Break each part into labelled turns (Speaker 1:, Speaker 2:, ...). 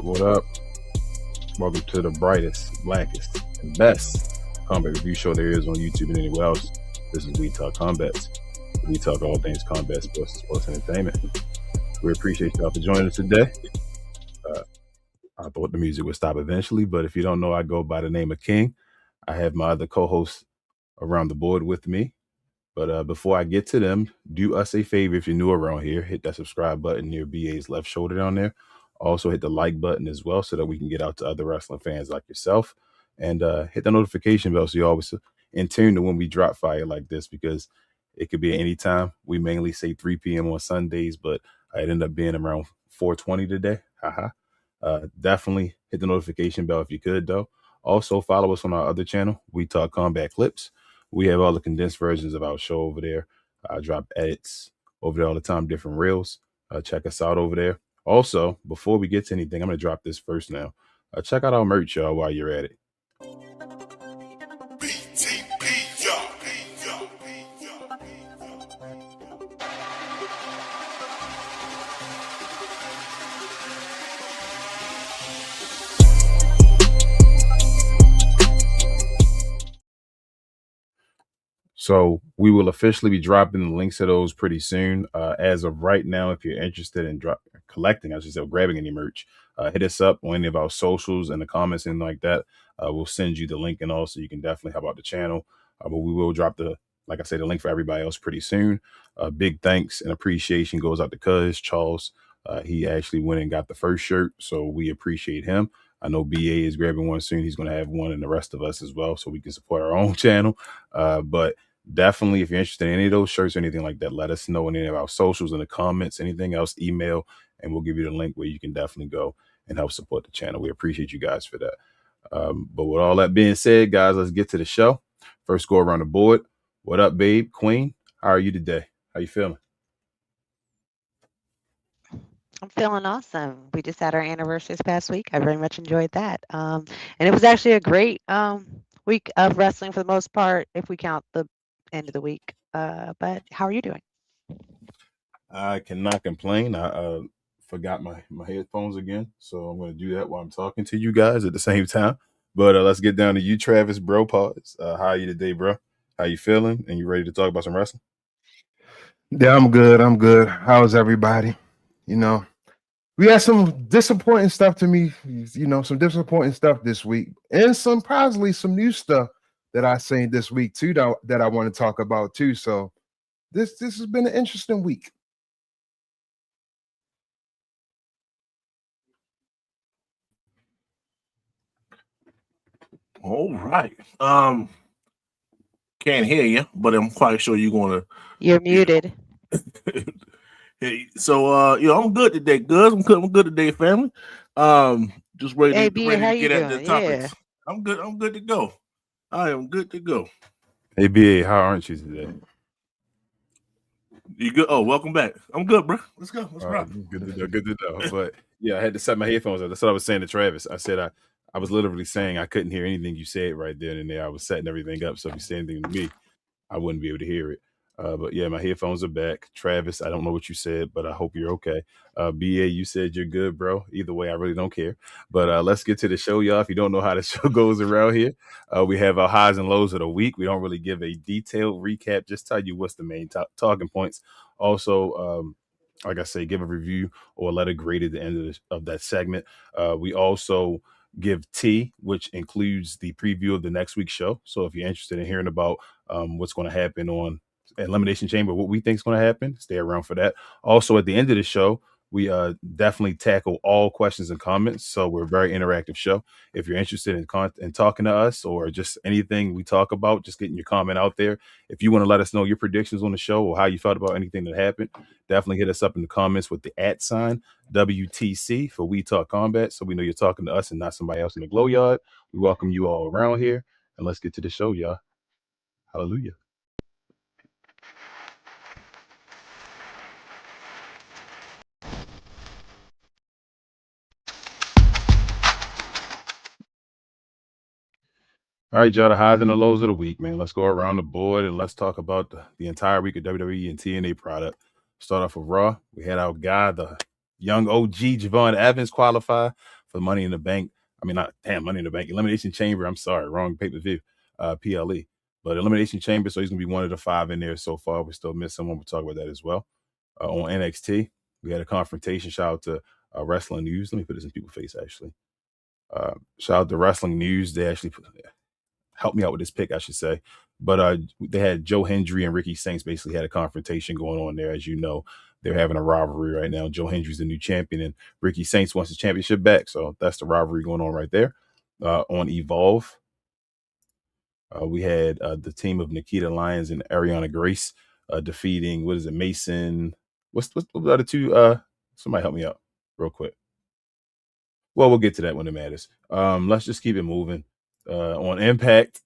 Speaker 1: What up? Welcome to the brightest, blackest, and best combat review show there is on YouTube and anywhere else. This is We Talk Combats. We talk all things combat, sports, and sports entertainment. We appreciate y'all for joining us today. I thought the music would stop eventually, but if you don't know, I go by the name of King. I have my other co-hosts around the board with me. But before I get to them, do us a favor if you're new around here, hit that subscribe button near BA's left shoulder down there. Also hit the like button as well so that we can get out to other wrestling fans like yourself. And hit the notification bell so you're always in tune to when we drop fire like this, because it could be at any time. We mainly say 3 p.m. on Sundays, but it ended up being around 4:20 today. Definitely hit the notification bell if you could, though. Also follow us on our other channel, We Talk Combat Clips. We have all the condensed versions of our show over there. I drop edits over there all the time, different reels. Check us out over there. Also, before we get to anything, I'm going to drop this first now. Check out our merch, y'all, while you're at it. So we will officially be dropping the links to those pretty soon. As of right now, if you're interested in grabbing any merch, hit us up on any of our socials in the comments and like that. We'll send you the link, and also you can definitely help out the channel. But we will drop the link for everybody else pretty soon. Big thanks and appreciation goes out to Cuz Charles. He actually went and got the first shirt, so we appreciate him. I know BA is grabbing one soon. He's going to have one, and the rest of us as well, so we can support our own channel. But definitely, if you're interested in any of those shirts or anything like that, let us know in any of our socials in the comments. Anything else, email, and we'll give you the link where you can definitely go and help support the channel. We appreciate you guys for that. But with all that being said, guys, let's get to the show. First, go around the board. What up, babe? Queen, how are you today? How you feeling?
Speaker 2: I'm feeling awesome. We just had our anniversary this past week. I very much enjoyed that. And it was actually a great week of wrestling for the most part, if we count the end of the week. But how are you doing?
Speaker 1: I cannot complain. I forgot my headphones again, so I'm going to do that while I'm talking to you guys at the same time. But let's get down to you, Travis, bro. Pause. How are you today, bro? How you feeling? And you ready to talk about some wrestling?
Speaker 3: Yeah, I'm good. How's everybody? We had some disappointing stuff some disappointing stuff this week, and surprisingly some new stuff that I seen this week too that I want to talk about too. So this has been an interesting week.
Speaker 4: All right. Can't hear you, but I'm quite sure
Speaker 2: You're muted.
Speaker 4: Hey, so I'm good today, Gus. I'm good today, family. Just ready to get at the topics. Yeah. I'm good to go. I am good to go.
Speaker 1: Hey, BA, how aren't you today?
Speaker 4: You good? Oh, welcome back. I'm good, bro. Let's go. Let's rock.
Speaker 1: Good to know. But yeah, I had to set my headphones up. That's what I was saying to Travis. I said I was literally saying I couldn't hear anything you said right then and there. I was setting everything up, so if you say anything to me, I wouldn't be able to hear it. But yeah, my headphones are back. Travis, I don't know what you said, but I hope you're okay. BA, you said you're good, bro. Either way, I really don't care. But let's get to the show, y'all. If you don't know how the show goes around here, we have our highs and lows of the week. We don't really give a detailed recap, just tell you what's the main talking points. Also, like I say, give a review or a letter grade at the end of that segment. We also give tea, which includes the preview of the next week's show. So if you're interested in hearing about what's going to happen on Elimination Chamber, what we think is going to happen, stay around for that. Also, at the end of the show, we definitely tackle all questions and comments. So we're a very interactive show. If you're interested in talking to us or just anything we talk about, just getting your comment out there. If you want to let us know your predictions on the show or how you felt about anything that happened, definitely hit us up in the comments with the @ WTC for We Talk Combat, so we know you're talking to us and not somebody else in the glow yard. We welcome you all around here, and let's get to the show, y'all. Hallelujah. All right, y'all, the highs and the lows of the week, man. Let's go around the board and let's talk about the entire week of WWE and TNA product. Start off with Raw. We had our guy, the young OG Javon Evans, qualify for Money in the Bank. I mean, not damn Money in the Bank. Elimination Chamber. I'm sorry, wrong pay-per-view. PLE. But Elimination Chamber, so he's going to be one of the 5 in there so far. We still miss someone. We'll talk about that as well. On NXT, we had a confrontation. Shout out to Wrestling News. Let me put this in people's face, actually. Shout out to Wrestling News. They actually helped me out with this pick, I should say. But they had Joe Hendry and Ricky Saints basically had a confrontation going on there. As you know, they're having a rivalry right now. Joe Hendry's the new champion, and Ricky Saints wants his championship back. So that's the rivalry going on right there. On Evolve, we had the team of Nikita Lyons and Ariana Grace defeating, what is it, Mason? What the other two? Somebody help me out real quick. Well, we'll get to that when it matters. Let's just keep it moving. On Impact,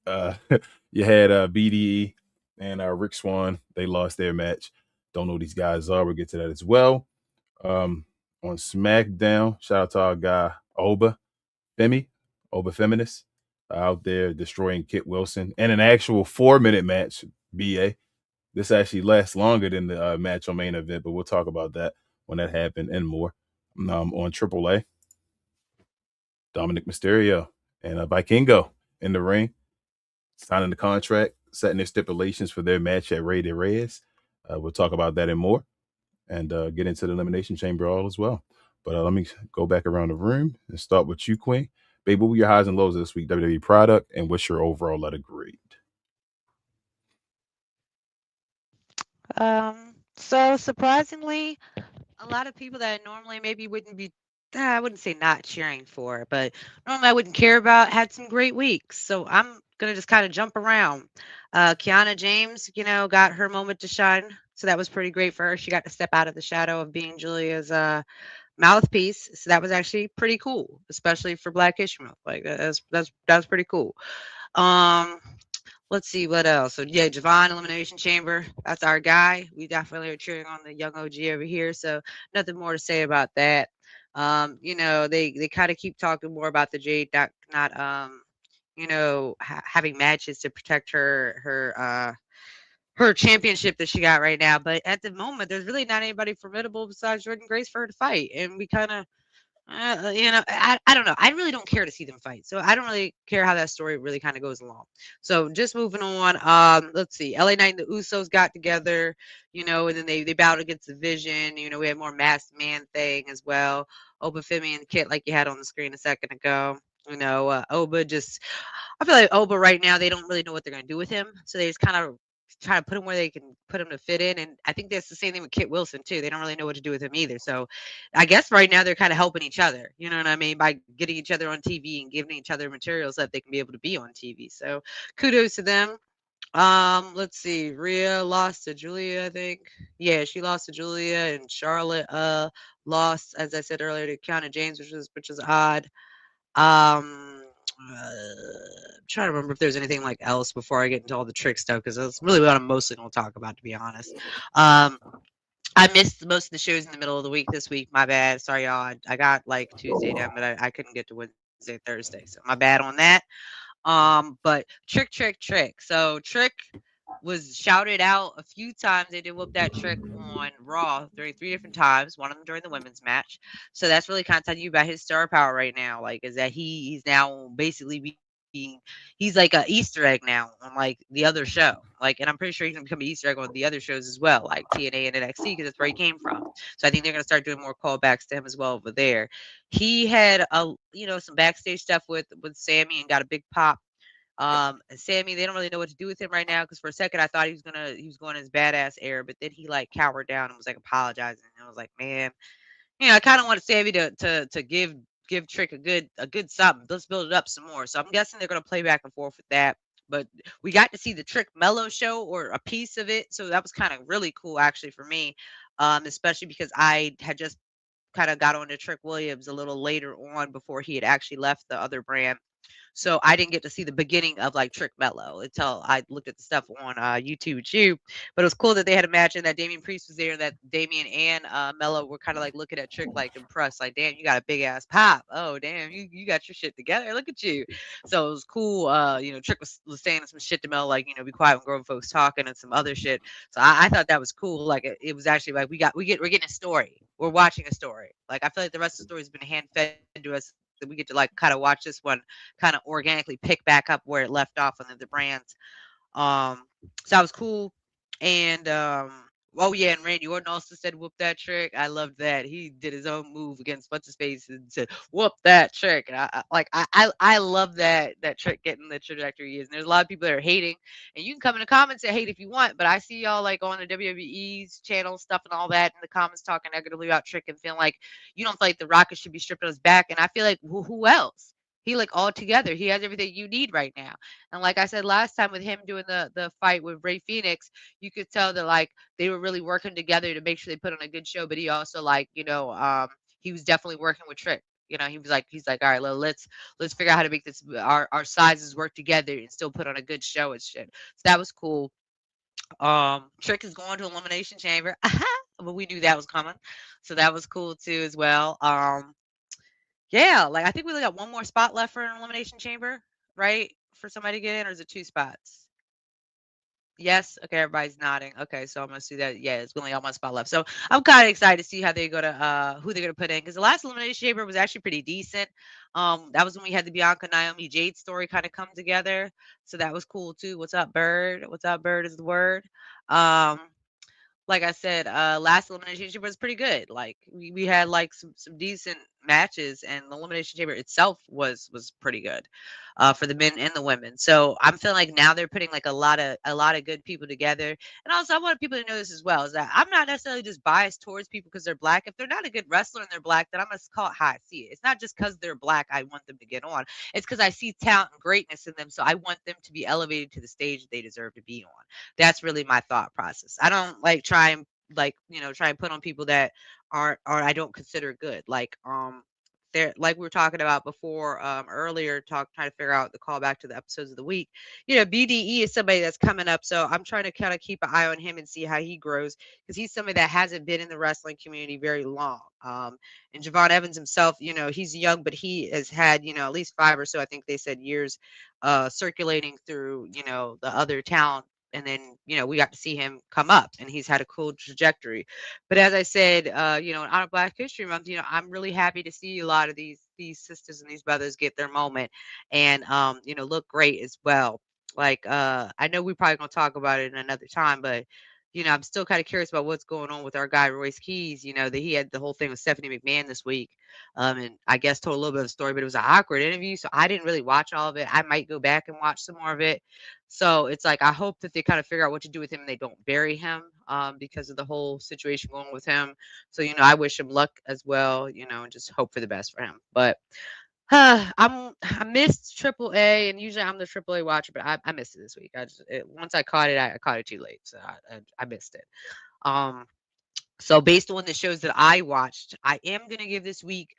Speaker 1: you had BDE and Rick Swan. They lost their match. Don't know who these guys are. We'll get to that as well. On SmackDown, shout out to our guy Oba Femi, Oba Feminist, out there destroying Kit Wilson in an actual 4-minute match. BA. This actually lasts longer than the match on Main Event, but we'll talk about that when that happened and more. On AAA, Dominic Mysterio and Vikingo in the ring, signing the contract, setting their stipulations for their match at Rey de Reyes. We'll talk about that and more, and get into the Elimination Chamber all as well. But let me go back around the room and start with you, Queen. Babe, what were your highs and lows this week, WWE product, and what's your overall letter grade?
Speaker 2: So surprisingly, a lot of people that normally maybe wouldn't be, I wouldn't say not cheering for, but normally I wouldn't care about, had some great weeks. So I'm going to just kind of jump around. Kiana James, got her moment to shine. So that was pretty great for her. She got to step out of the shadow of being Julia's mouthpiece. So that was actually pretty cool, especially for Black History Month. Like that's pretty cool. Let's see what else. So yeah, Javon, Elimination Chamber. That's our guy. We definitely are cheering on the young OG over here. So nothing more to say about that. They kind of keep talking more about the Jade not having matches to protect her championship that she got right now. But at the moment, there's really not anybody formidable besides Jordan Grace for her to fight, and we kind of. I don't know. I really don't care to see them fight. So I don't really care how that story really kind of goes along. So just moving on. Let's see. LA Knight and the Usos got together, and then they battled against the Vision. We had more masked man thing as well. Oba Femi and Kit, like you had on the screen a second ago. Oba just, I feel like Oba right now, they don't really know what they're going to do with him. So they just kind of try to put him where they can put him to fit in. And I think that's the same thing with Kit Wilson too. They don't really know what to do with him either. So I guess right now they're kind of helping each other, you know what I mean? By getting each other on TV and giving each other materials that they can be able to be on TV. So kudos to them. Let's see. Rhea lost to Julia, I think. Yeah, she lost to Julia, and Charlotte lost, as I said earlier, to Kiana James, which is odd. I'm trying to remember if there's anything like else before I get into all the trick stuff, because that's really what I'm mostly going to talk about, to be honest. I missed most of the shows in the middle of the week this week. My bad. Sorry, y'all. I got like Tuesday down, but I couldn't get to Wednesday, Thursday. So my bad on that. But Trick. So Trick was shouted out a few times. They did whoop that Trick on Raw during 3 different times, one of them during the women's match. So that's really kind of telling you about his star power right now. Like, is that he's now basically he's like a Easter egg now on like the other show. Like, and I'm pretty sure he's gonna become an Easter egg on the other shows as well, like TNA and NXT, because that's where he came from. So I think they're gonna start doing more callbacks to him as well over there. He had some backstage stuff with Sammy and got a big pop. Sammy, they don't really know what to do with him right now, because for a second I thought he was going his badass air, but then he like cowered down and was like apologizing. And I was like, man, I kind of want Sammy to give Trick a good something. Let's build it up some more. So I'm guessing they're gonna play back and forth with that. But we got to see the Trick Mellow show, or a piece of it, so that was kind of really cool actually for me, especially because I had just kind of got on to Trick Williams a little later on before he had actually left the other brand. So I didn't get to see the beginning of like Trick Mello until I looked at the stuff on YouTube too. But it was cool that they had a match and that Damian Priest was there, and that Damian and Mello were kind of like looking at Trick like impressed, like, damn, you got a big ass pop. Oh damn, you got your shit together. Look at you. So it was cool. Trick was saying some shit to Mello, like, be quiet when grown folks talking, and some other shit. So I thought that was cool. Like it was actually like we're getting a story. We're watching a story. Like I feel like the rest of the story has been hand fed to us that we get to like kind of watch this one kind of organically pick back up where it left off on the brands. So that was cool. And oh yeah, and Randy Orton also said whoop that trick. I loved that. He did his own move against what's his face and said whoop that trick. And I love that trick getting the trajectory he is. And there's a lot of people that are hating. And you can come in the comments and hate if you want, but I see y'all like on the WWE's channel stuff and all that in the comments talking negatively about Trick and feeling like you don't feel like the Rocket should be stripped on his back. And I feel like who else? He like all together. He has everything you need right now. And like I said last time with him doing the fight with Ray Phoenix, you could tell that like they were really working together to make sure they put on a good show. But he also like, he was definitely working with Trick. He's like, all right, let's figure out how to make this our sizes work together and still put on a good show and shit. So that was cool. Trick is going to Elimination Chamber. But we knew that was coming. So that was cool too as well. Yeah, like I think we only got one more spot left for an Elimination Chamber, right? For somebody to get in, or is it 2 spots? Yes. Okay, everybody's nodding. Okay, so I'm gonna see that. Yeah, it's only got 1 spot left. So I'm kind of excited to see how they go to who they're gonna put in, because the last Elimination Chamber was actually pretty decent. That was when we had the Bianca Naomi Jade story kind of come together. So that was cool too. What's up, Bird? What's up, Bird is the word. Like I said, last Elimination Chamber was pretty good. Like we had like some decent matches, and the Elimination Chamber itself was pretty good for the men and the women. So I'm feeling like now they're putting like a lot of good people together. And also I want people to know this as well, is that I'm not necessarily just biased towards people because they're black. If they're not a good wrestler and they're black, then I'm gonna call it how I see it. It's not just because they're black I want them to get on. It's because I see talent and greatness in them, so I want them to be elevated to the stage that they deserve to be on. That's really my thought process. I don't like try and put on people that aren't or I don't consider good. Like they're like we were talking about before earlier, trying to figure out the callback to the episodes of the week. BDE is somebody that's coming up, so I'm trying to kind of keep an eye on him and see how he grows, because he's somebody that hasn't been in the wrestling community very long. And Javon Evans himself, he's young, but he has had at least 5 or so, I think they said, years circulating through the other talent. And then, we got to see him come up, and he's had a cool trajectory. But as I said, on Black History Month, I'm really happy to see a lot of these sisters and these brothers get their moment and, look great as well. Like, I know we probably gonna talk about it in another time, but I'm still kind of curious about what's going on with our guy Royce Keys. That he had the whole thing with Stephanie McMahon this week, and I guess told a little bit of the story, but it was an awkward interview, so I didn't really watch all of it. I might go back and watch some more of it. So it's like I hope that they kind of figure out what to do with him and they don't bury him because of the whole situation going with him. So I wish him luck as well. And just hope for the best for him. But I missed AAA, and usually I'm the AAA watcher, but I missed it this week. Once I caught it, I caught it too late, so I missed it. So based on the shows that I watched, I am gonna give this week.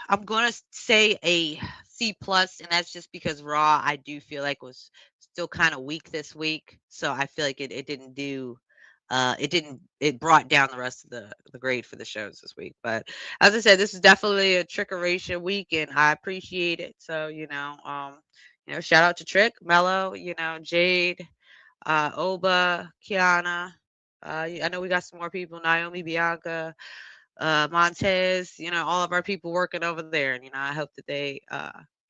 Speaker 2: I'm gonna say a C+, and that's just because Raw I do feel like was still kind of weak this week, so I feel like it didn't do. It brought down the rest of the grade for the shows this week. But as I said, this is definitely a Trickeration week, and I appreciate it. So shout out to Trick, Mello, Jade, Oba, Kiana. I know we got some more people: Naomi, Bianca, Montez. All of our people working over there, and I hope that they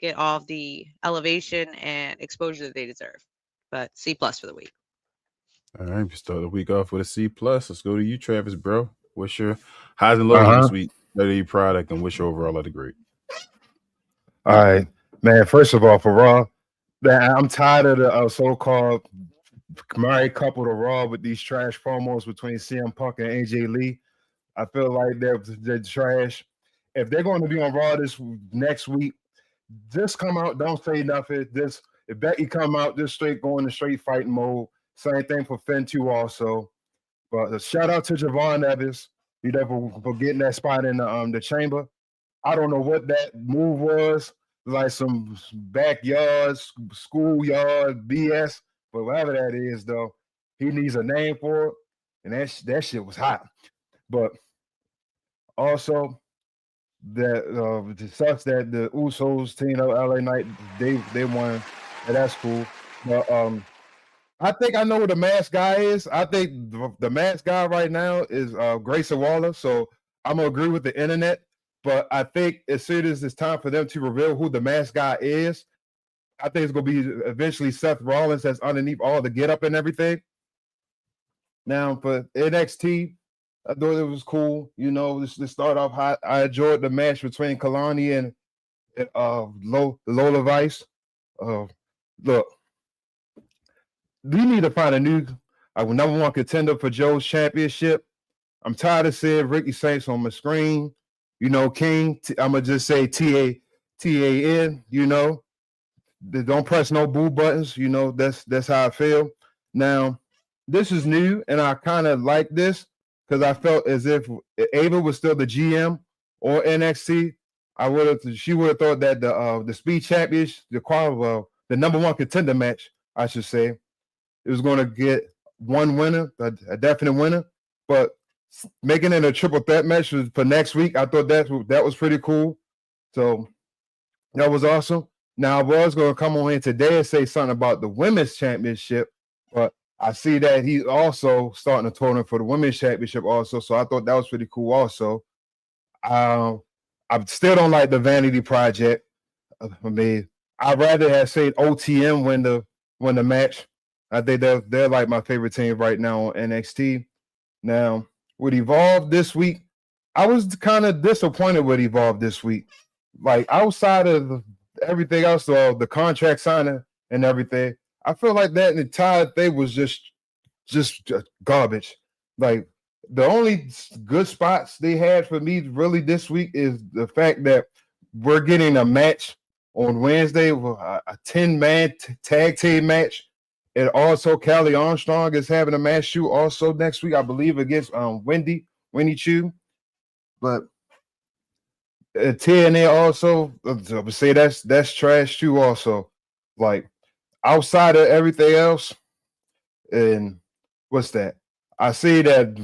Speaker 2: get all of the elevation and exposure that they deserve. But C+ for the week.
Speaker 1: All right, we start the week off with a C+. Let's go to you, Travis, bro. What's your highs and lows this week? Your product, and wish your overall of the great.
Speaker 3: All right, man. First of all, for Raw, man, I'm tired of the so-called married couple to Raw with these trash promos between CM Punk and AJ Lee. I feel like they're trash. If they're going to be on Raw this next week, just come out, don't say nothing. If Becky come out, just go in the straight fighting mode. Same thing for Finn too, also. But shout out to Javon Evans, for getting that spot in the chamber. I don't know what that move was, like some backyard, schoolyard BS, but whatever that is, though, he needs a name for it, and that shit was hot. But also, that it sucks that the Usos team of LA Knight they won, and that's cool. But I think I know what the mask guy is. I think the mask guy right now is Grayson Waller. So I'm gonna agree with the internet. But I think as soon as it's time for them to reveal who the mask guy is, I think it's going to be eventually Seth Rollins that's underneath all the get up and everything. Now, for NXT, I thought it was cool. You know, to start off hot. I enjoyed the match between Kalani and Lola Vice. Look, we need to find a new number one contender for Joe's championship. I'm tired of seeing Ricky Saints on my screen. You know, King, I'm going to just say T-A-N, you know. Don't press no boo buttons. You know, that's how I feel. Now, this is new, and I kind of like this because I felt as if Ava was still the GM or NXT. She would have thought that the Speed Championship, the number one contender match, I should say, it was going to get one winner, a definite winner. But making it a triple threat match for next week, I thought that was pretty cool. So that was awesome. Now, I was going to come on here today and say something about the women's championship, but I see that he's also starting a tournament for the women's championship also, so I thought that was pretty cool also. I still don't like the Vanity Project. I mean, I'd rather have seen OTM win the match. I think they're like my favorite team right now on NXT. Now, with Evolve this week, I was kind of disappointed with Evolve this week. Like, outside of everything else, the contract signing and everything, I feel like that entire thing was just garbage. Like, the only good spots they had for me really this week is the fact that we're getting a match on Wednesday, a 10-man tag team match. And also Kelly Armstrong is having a match too also next week, I believe, against Winnie Chu. But TNA also, I would say that's trash too also. Like, outside of everything else, and what's that? I see that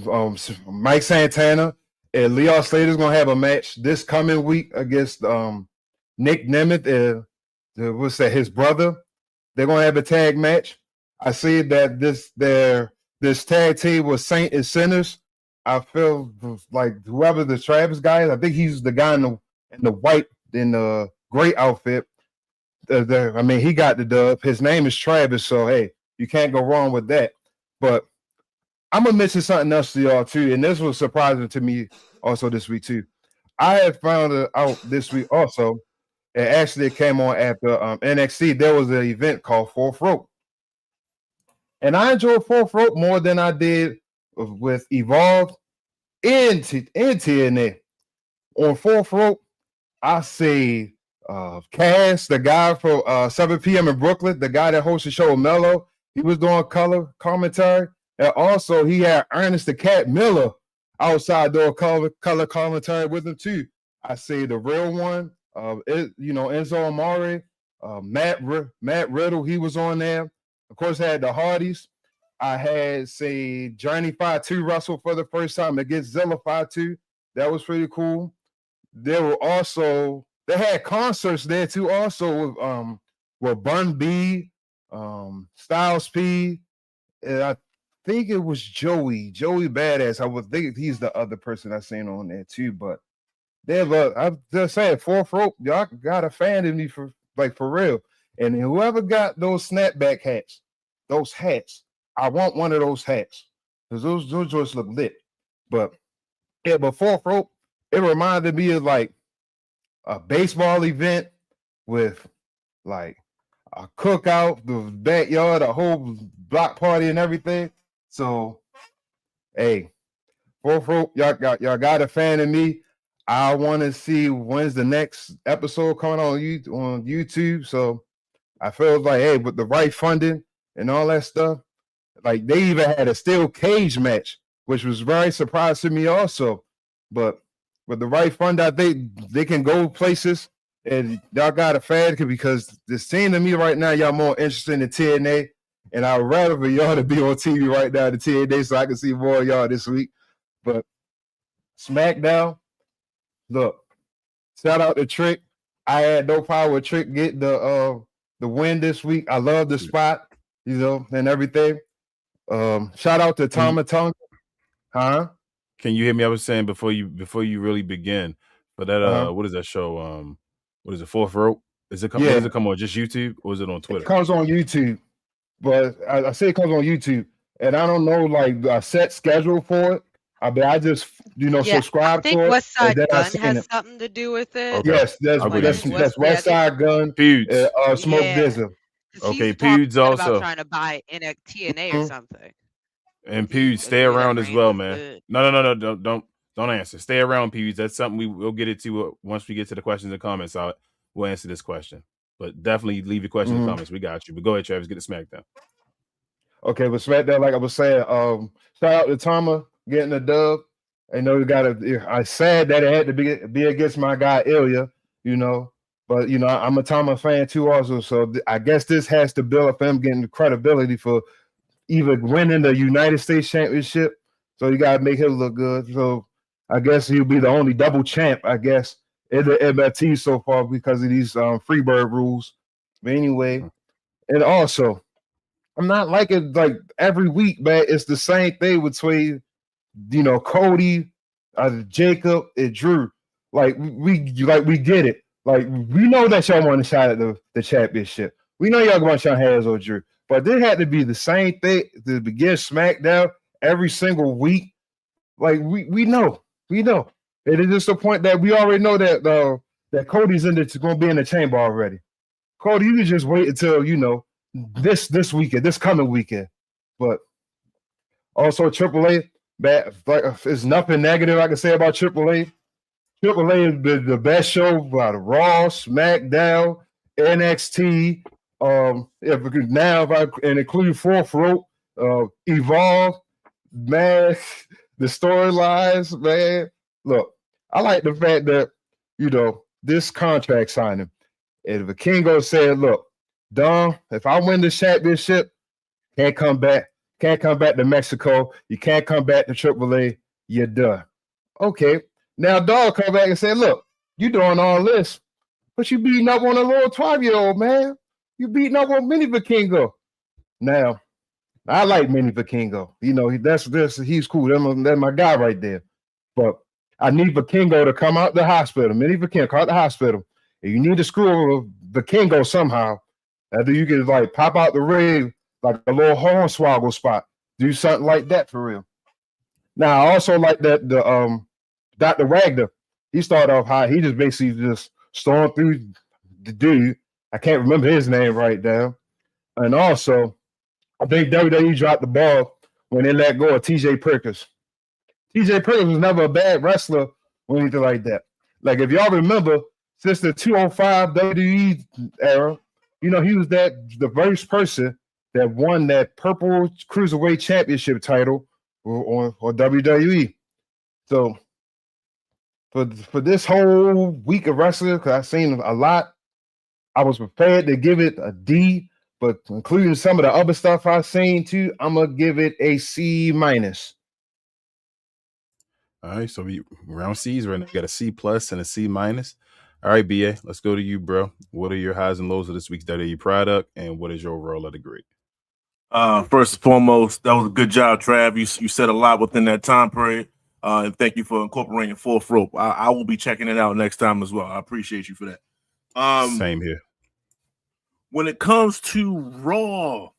Speaker 3: Mike Santana and Leon Slater's gonna have a match this coming week against Nick Nemeth and his brother. They're gonna have a tag match. I see that this tag team was Saint and Sinners. I feel like whoever the Travis guy is, I think he's the guy in the white in the gray outfit. I mean, he got the dub. His name is Travis, so hey, you can't go wrong with that. But I'm gonna mention something else to y'all too, and this was surprising to me also this week too. I had found it out this week also, and actually it came on after NXT. There was an event called Fourth Rope, and I enjoyed Fourth Rope more than I did with Evolve and TNA. On Fourth Rope, I say Cass, the guy for 7 p.m. in Brooklyn, the guy that hosts the show Mello, he was doing color commentary. And also he had Ernest the Cat Miller outside doing color commentary with him too. I say the real one, Enzo Amore, Matt Riddle, he was on there. Of course, I had the Hardys. I had, say, Journey 5-2 wrestle for the first time against Zilla 5-2. That was pretty cool. They had concerts there too, also with Bun B, Styles P, and I think it was Joey Badass. I would think he's the other person I seen on there too. But I'm just saying, Fourth Rope, y'all got a fan in me for real. And whoever got those snapback hats, those hats, I want one of those hats because those joints look lit. But yeah, but Fourth Rope, it reminded me of like a baseball event with like a cookout, the backyard, a whole block party and everything. So, hey, Fourth Rope, y'all got a fan of me. I want to see when's the next episode coming on YouTube. So I feel like, hey, with the right funding and all that stuff, like they even had a steel cage match, which was very surprising to me also. But with the right fund, I think they can go places, and y'all got a fan because it seems to me right now y'all more interested in TNA, and I'd rather for y'all to be on TV right now than TNA so I can see more of y'all this week. But SmackDown, look, shout out to Trick. I had no problem with Trick getting the win this week. I love the spot, and everything. Shout out to Tama Tonga. Huh?
Speaker 1: Can you hear me? I was saying before you really begin, But that what is that show? What is it? Fourth Rope? Is it come?
Speaker 3: Yeah.
Speaker 1: Does it come on just YouTube or is it on Twitter?
Speaker 3: It comes on YouTube, but I say it comes on YouTube, and I don't know like a set schedule for it. I just subscribe to it.
Speaker 2: I think West Side Gun has
Speaker 3: it.
Speaker 2: something to do with it.
Speaker 1: Okay.
Speaker 3: Yes, that's West Side Gun.
Speaker 1: Feuds.
Speaker 3: Smoke Dizzle.
Speaker 1: Okay, Feuds also
Speaker 2: about trying to buy in a TNA or something.
Speaker 1: And Feuds, stay around as well, man. No, don't answer. Stay around, Feuds. That's something we'll get into once we get to the questions and comments. We'll answer this question, but definitely leave your questions and comments. We got you. But go ahead, Travis. Get the SmackDown.
Speaker 3: Okay, but SmackDown, like I was saying, shout out to Tama getting the dub. I know I sad that it had to be against my guy Ilya, but I'm a Tama fan too also. So I guess this has to build up him getting the credibility for either winning the United States Championship. So you gotta make him look good. So I guess he'll be the only double champ, I guess, in the MFT so far because of these Freebird rules. But anyway, and also I'm not liking like every week, man. It's the same thing between Cody, Jacob, and Drew. Like we get it. Like we know that y'all want a shot at the championship. We know y'all want your hands on Drew, but there had to be the same thing to begin SmackDown every single week. Like we know. And it's just the point that we already know that Cody's going to be in the chamber already. Cody, you can just wait until this weekend, this coming weekend. But also AAA, there's nothing negative I can say about AAA. AAA is the best show by the Raw, SmackDown, NXT. If I include Fourth Rope, Evolve, man, the storylines, man. Look, I like the fact that this contract signing. And Vikingo said, "Look, Dom, if I win the championship, can't come back to Mexico. You can't come back to AAA. You're done." Okay. Now Dog come back and say, "Look, you doing all this, but you beating up on a little 12-year-old, man. You beating up on Mini Vikingo." Now, I like Mini Vikingo. He's cool. That's my guy right there. But I need Vikingo to come out the hospital. Mini Vikingo, come out the hospital. And you need to screw Vikingo somehow. Either you can like pop out the ring like a little hornswoggle spot. Do something like that for real. Now, I also like that the Dr. Wagner, he started off high. He just basically just stormed through the dude. I can't remember his name right now. And also, I think WWE dropped the ball when they let go of TJ Perkins. TJ Perkins was never a bad wrestler or anything like that. Like, if y'all remember, since the 205 WWE era, he was the first person that won that purple cruiserweight championship title or WWE. So for this whole week of wrestling, because I've seen a lot, I was prepared to give it a D, but including some of the other stuff I've seen too, I'm gonna give it a C-. All
Speaker 1: right, so we round C's right now. We got a C+ and a C-. All right, BA, let's go to you, bro. What are your highs and lows of this week's WWE product, and what is your overall letter grade?
Speaker 4: First and foremost, that was a good job, Trav. You said a lot within that time period, and thank you for incorporating Fourth Rope. I will be checking it out next time as well. I appreciate you for that.
Speaker 1: Same here.
Speaker 4: When it comes to Raw,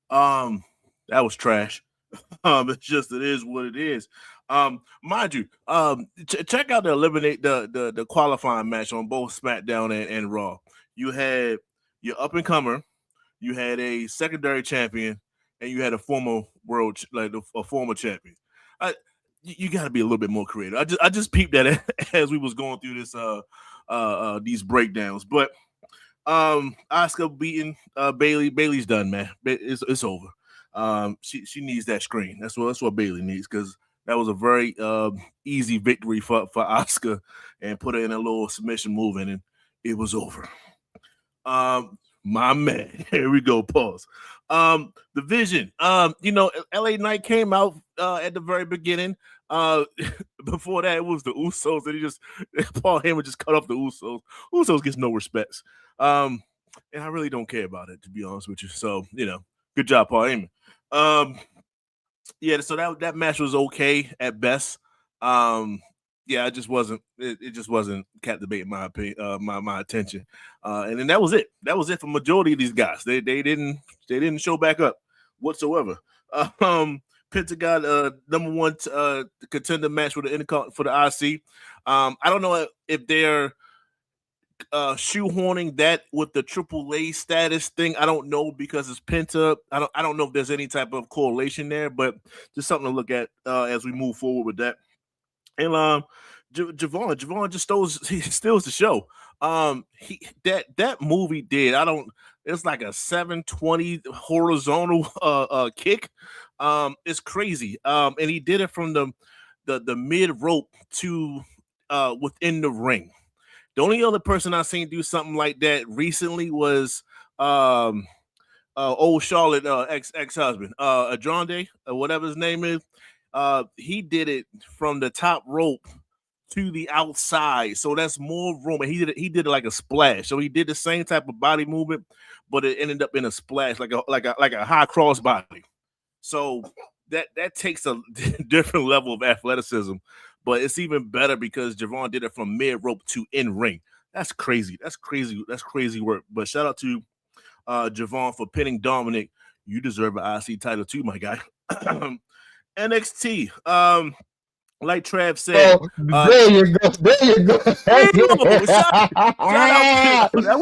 Speaker 4: that was trash. It is what it is. Mind you, check out the qualifying match on both SmackDown and Raw. You had your up and comer, you had a secondary champion, and you had a former a former champion. You got to be a little bit more creative. I just peeped that as we was going through this these breakdowns, but Asuka beating Bayley. Bayley's done, man. It's over. She needs that screen. That's what Bayley needs, because that was a very easy victory for Asuka, and put her in a little submission move, and it was over. My man, here we go. Pause. The Vision. LA Knight came out at the very beginning. Before that, it was the Usos, and Paul Heyman just cut off the Usos. Usos gets no respects. And I really don't care about it, to be honest with you. So, good job, Paul Heyman. So that match was okay at best. yeah, it just wasn't. It just wasn't captivating my opinion, my attention. And then that was it. That was it for majority of these guys. They didn't show back up whatsoever. Pentagon, number one contender match for the IC. I don't know if they're shoehorning that with the AAA status thing. I don't know because it's Penta. I don't know if there's any type of correlation there, but just something to look at as we move forward with that. And Javon just steals the show. That movie did. It's like a 720 horizontal kick. It's crazy. And he did it from the mid rope to within the ring. The only other person I've seen do something like that recently was old Charlotte ex-husband, Adrande, whatever his name is. He did it from the top rope to the outside, so that's more room. And he did it like a splash. So he did the same type of body movement, but it ended up in a splash, like a high cross body. So that takes a different level of athleticism, but it's even better because Javon did it from mid rope to in ring. That's crazy. That's crazy work. But shout out to Javon for pinning Dominic. You deserve an IC title too, my guy. NXT. Like Trav said,
Speaker 3: there you go.
Speaker 4: Shout out to, that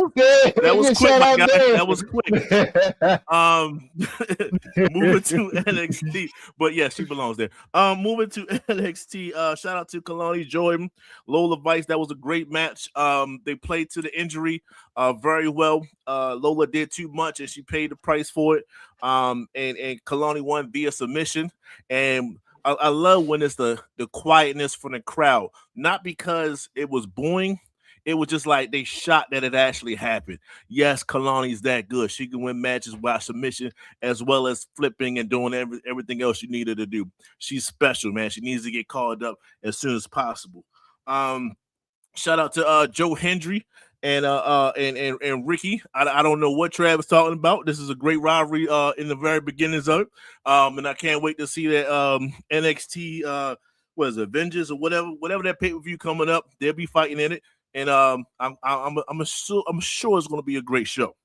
Speaker 4: was quick, my guy. That was quick. Moving to NXT, but yeah, she belongs there. Moving to NXT. Shout out to Kalani Jordan, Lola Vice. That was a great match. They played to the injury very well. Lola did too much, and she paid the price for it. And Kalani won via submission. And I love when it's the quietness from the crowd, not because it was booing. It was just like they shocked that it actually happened. Yes, Kalani's that good. She can win matches by submission as well as flipping and doing everything else you needed to do. She's special, man. She needs to get called up as soon as possible. Shout out to Joe Hendry and Ricky. I don't know what Trav was talking about. This is a great rivalry in the very beginnings of it. And I can't wait to see that NXT what is it, Avengers or whatever that pay-per-view coming up. They'll be fighting in it. And I'm sure it's gonna be a great show.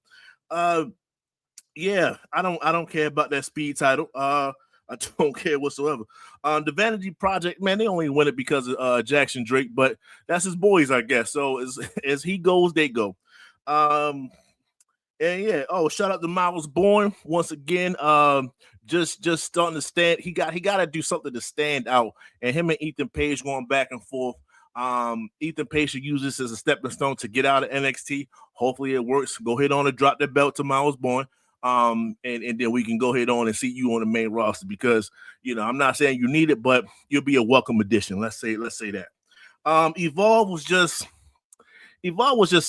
Speaker 4: Yeah, I don't care about that speed title. I don't care whatsoever. The Vanity Project, man, they only win it because of Jackson Drake, but that's his boys, I guess. So as he goes, they go. And yeah, shout out to Miles Bourne once again. Just starting to stand. He got to do something to stand out. And him and Ethan Page going back and forth. Ethan Page should use this as a stepping stone to get out of NXT. Hopefully it works. Go ahead on and drop the belt to Miles Bourne. And then we can go ahead on and see you on the main roster because I'm not saying you need it, but you'll be a welcome addition. Let's say that. Evolve was just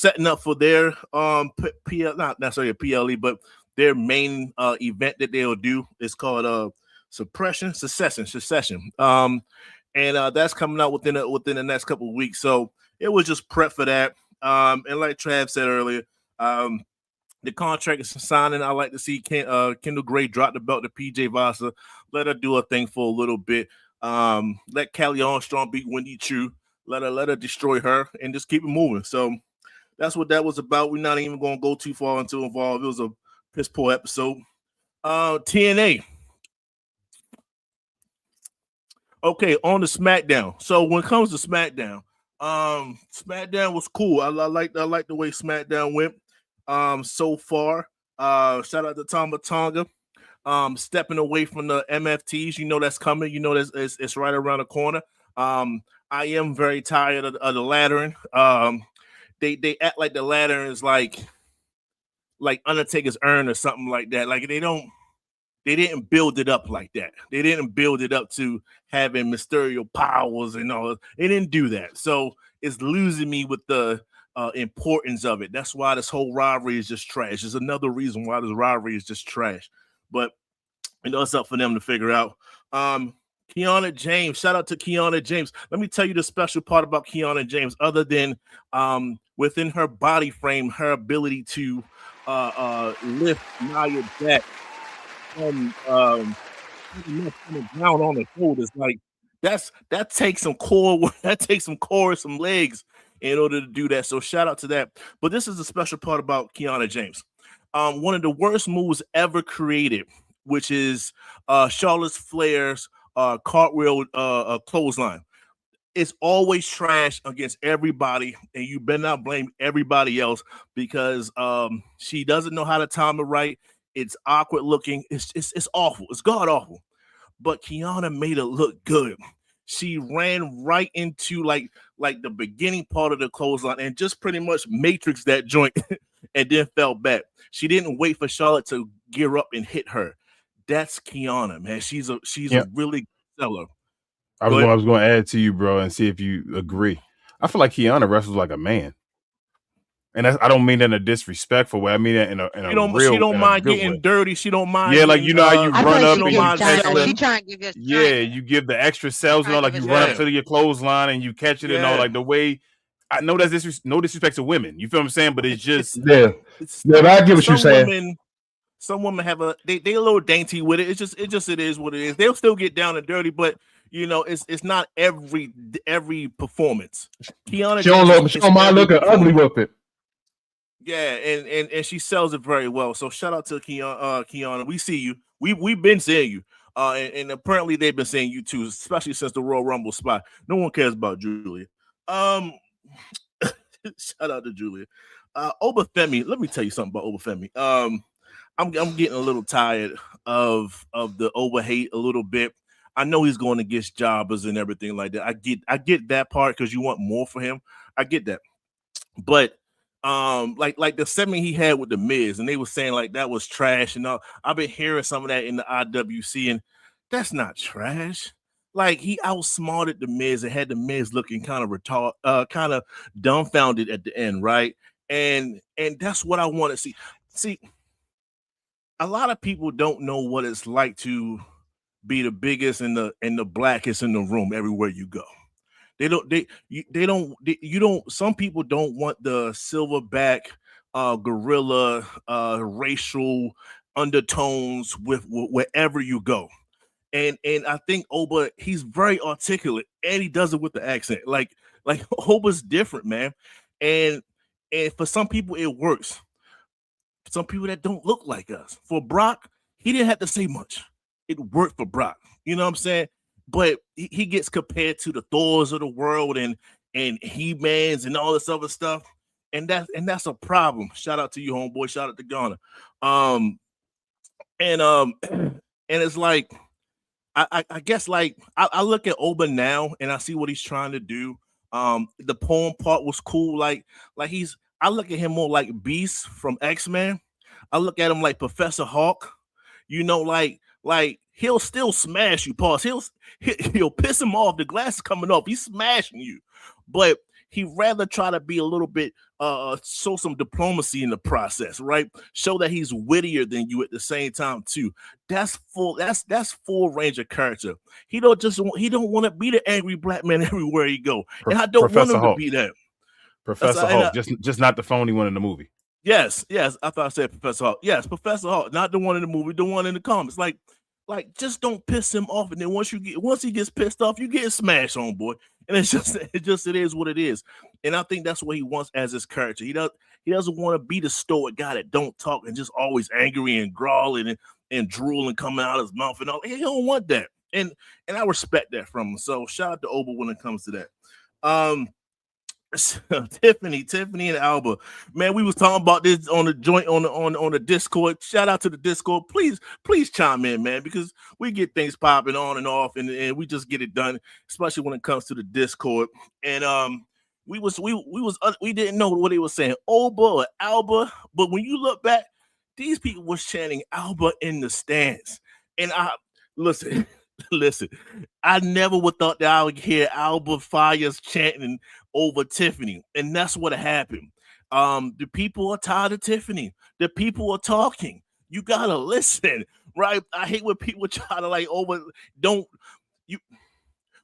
Speaker 4: setting up for their not necessarily a PLE, but their main event that they'll do is called Secession. And that's coming out within the next couple of weeks. So it was just prep for that. And like Trav said earlier, the contract is signing. I like to see Kendall Gray drop the belt to PJ Vasa. Let her do her thing for a little bit. Let Callie Armstrong beat Wendy Chu. Let her destroy her and just keep it moving. So that's what that was about. We're not even going to go too far into Evolve. It was a piss poor episode. TNA. Okay, on the SmackDown. So when it comes to SmackDown, SmackDown was cool. I like the way SmackDown went. So far, shout out to Tama Tonga, stepping away from the MFTs. That's coming. It's right around the corner. I am very tired of the laddering. They act like the laddering is like Undertaker's urn or something like that. Like they didn't build it up like that. They didn't build it up to having Mysterio powers and all. They didn't do that. So it's losing me with the importance of it. That's why this whole rivalry is just trash. There's another reason why this rivalry is just trash. But it's up for them to figure out. Kiana James, shout out to Kiana James. Let me tell you the special part about Kiana James, other than within her body frame, her ability to lift Nia back from down on the shoulders. Like that takes some core, some legs in order to do that. So shout out to that. But this is the special part about Kiana James. One of the worst moves ever created, which is Charlotte Flair's cartwheel clothesline. It's always trash against everybody, and you better not blame everybody else because she doesn't know how to time it right. It's awkward looking. It's awful. It's god awful. But Kiana made it look good. She ran right into like the beginning part of the clothesline and just pretty much matrix that joint and then fell back. She didn't wait for Charlotte to gear up and hit her. That's Kiana, man. She's a really good seller.
Speaker 1: I was going to add to you, bro, and see if you agree. I feel like Kiana wrestles like a man. And I don't mean that in a disrespectful way. I mean that in a real.
Speaker 4: She don't mind getting way. Dirty. She don't mind.
Speaker 1: Yeah, like you know how you run up and
Speaker 2: she trying to give you.
Speaker 1: You give the extra cells, you know, like you run up to your clothesline and you catch it and all, like the way. I know that's no disrespect to women. You feel what I'm saying? But it's just
Speaker 3: I get what you're saying.
Speaker 4: Some women have they a little dainty with it. It is what it is. They'll still get down and dirty, but you know it's not every performance. Kiana,
Speaker 3: she don't mind looking ugly with it.
Speaker 4: Yeah, and she sells it very well. So shout out to Kiana. We see you. We've been seeing you. And apparently they've been seeing you too, especially since the Royal Rumble spot. No one cares about Julia. Shout out to Julia. Oba Femi. Let me tell you something about Oba Femi. I'm getting a little tired of the Oba hate a little bit. I know he's going against jobbers and everything like that. I get that part because you want more for him. I get that. But like the segment he had with the Miz, and they were saying like that was trash and all. I've been hearing some of that in the IWC, and that's not trash. Like he outsmarted the Miz and had the Miz looking kind of kind of dumbfounded at the end, right? And that's what I want to see. See, a lot of people don't know what it's like to be the biggest and the blackest in the room everywhere you go. Some people don't want the silverback gorilla racial undertones with wherever you go. And I think Oba, he's very articulate and he does it with the accent. Like Oba's different, man. And for some people it works. Some people that don't look like us. For Brock, he didn't have to say much. It worked for Brock. You know what I'm saying? But he gets compared to the Thors of the world and He-Mans and all this other stuff. And that's a problem. Shout out to you, homeboy. Shout out to Ghana. And it's like I guess like I look at Oba now and I see what he's trying to do. The poem part was cool. Like I look at him more like Beast from X-Men. I look at him like Professor Hulk. You know, like he'll still smash you, pause. He'll piss him off. The glass is coming off. He's smashing you, but he'd rather try to be a little bit show some diplomacy in the process, right? Show that he's wittier than you at the same time too. That's full range of character. He don't want to be the angry black man everywhere he go, and I don't want him to be that.
Speaker 1: Professor Hulk, just not the phony one in the movie.
Speaker 4: Yes. I thought I said Professor Hulk. Yes, Professor Hulk, not the one in the movie, the one in the comics. Like just don't piss him off, and then once he gets pissed off, you get smashed on, boy. And it is what it is. And I think that's what he wants as his character. He doesn't want to be the stoic guy that don't talk and just always angry and growling and drooling coming out of his mouth and all. He don't want that. And I respect that from him. So shout out to Oba when it comes to that. Tiffany and Alba, man, we was talking about this on the joint on the Discord. Shout out to the Discord. Please chime in, man, because we get things popping on and off, and we just get it done, especially when it comes to the Discord. And we didn't know what they were saying, Oba or Alba, but when you look back, these people was chanting Alba in the stands, and I listen. I never would thought that I would hear Alba Fires chanting over Tiffany, and that's what happened. The people are tired of Tiffany. The people are talking. You gotta listen, right? I hate when people try to like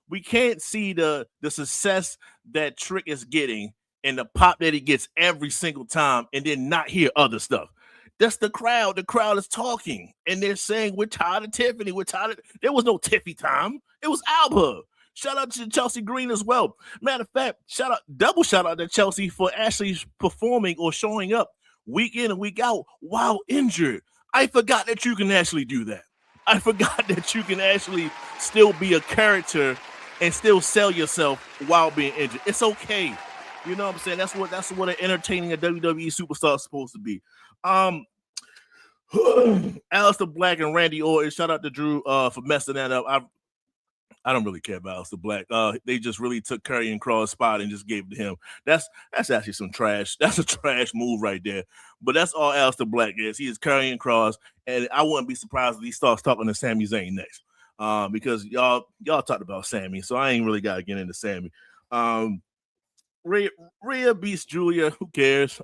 Speaker 4: we can't see the success that Trick is getting and the pop that he gets every single time, and then not hear other stuff. That's the crowd. The crowd is talking, and they're saying, we're tired of Tiffany. We're tired of... There was no Tiffy time. It was Alba. Shout out to Chelsea Green as well. Matter of fact, double shout out to Chelsea for actually performing or showing up week in and week out while injured. I forgot that you can actually do that. I forgot that you can actually still be a character and still sell yourself while being injured. It's okay. You know what I'm saying? That's what an entertaining a WWE superstar is supposed to be. Aleister Black and Randy Orton. Shout out to Drew for messing that up. I don't really care about Aleister Black. They just really took Karrion Kross' spot and just gave it to him. That's actually some trash. That's a trash move right there. But that's all Aleister Black is. He is Karrion Kross, and I wouldn't be surprised if he starts talking to Sami Zayn next. Because y'all talked about Sami, so I ain't really got to get into Sami. Rhea beats Julia. Who cares?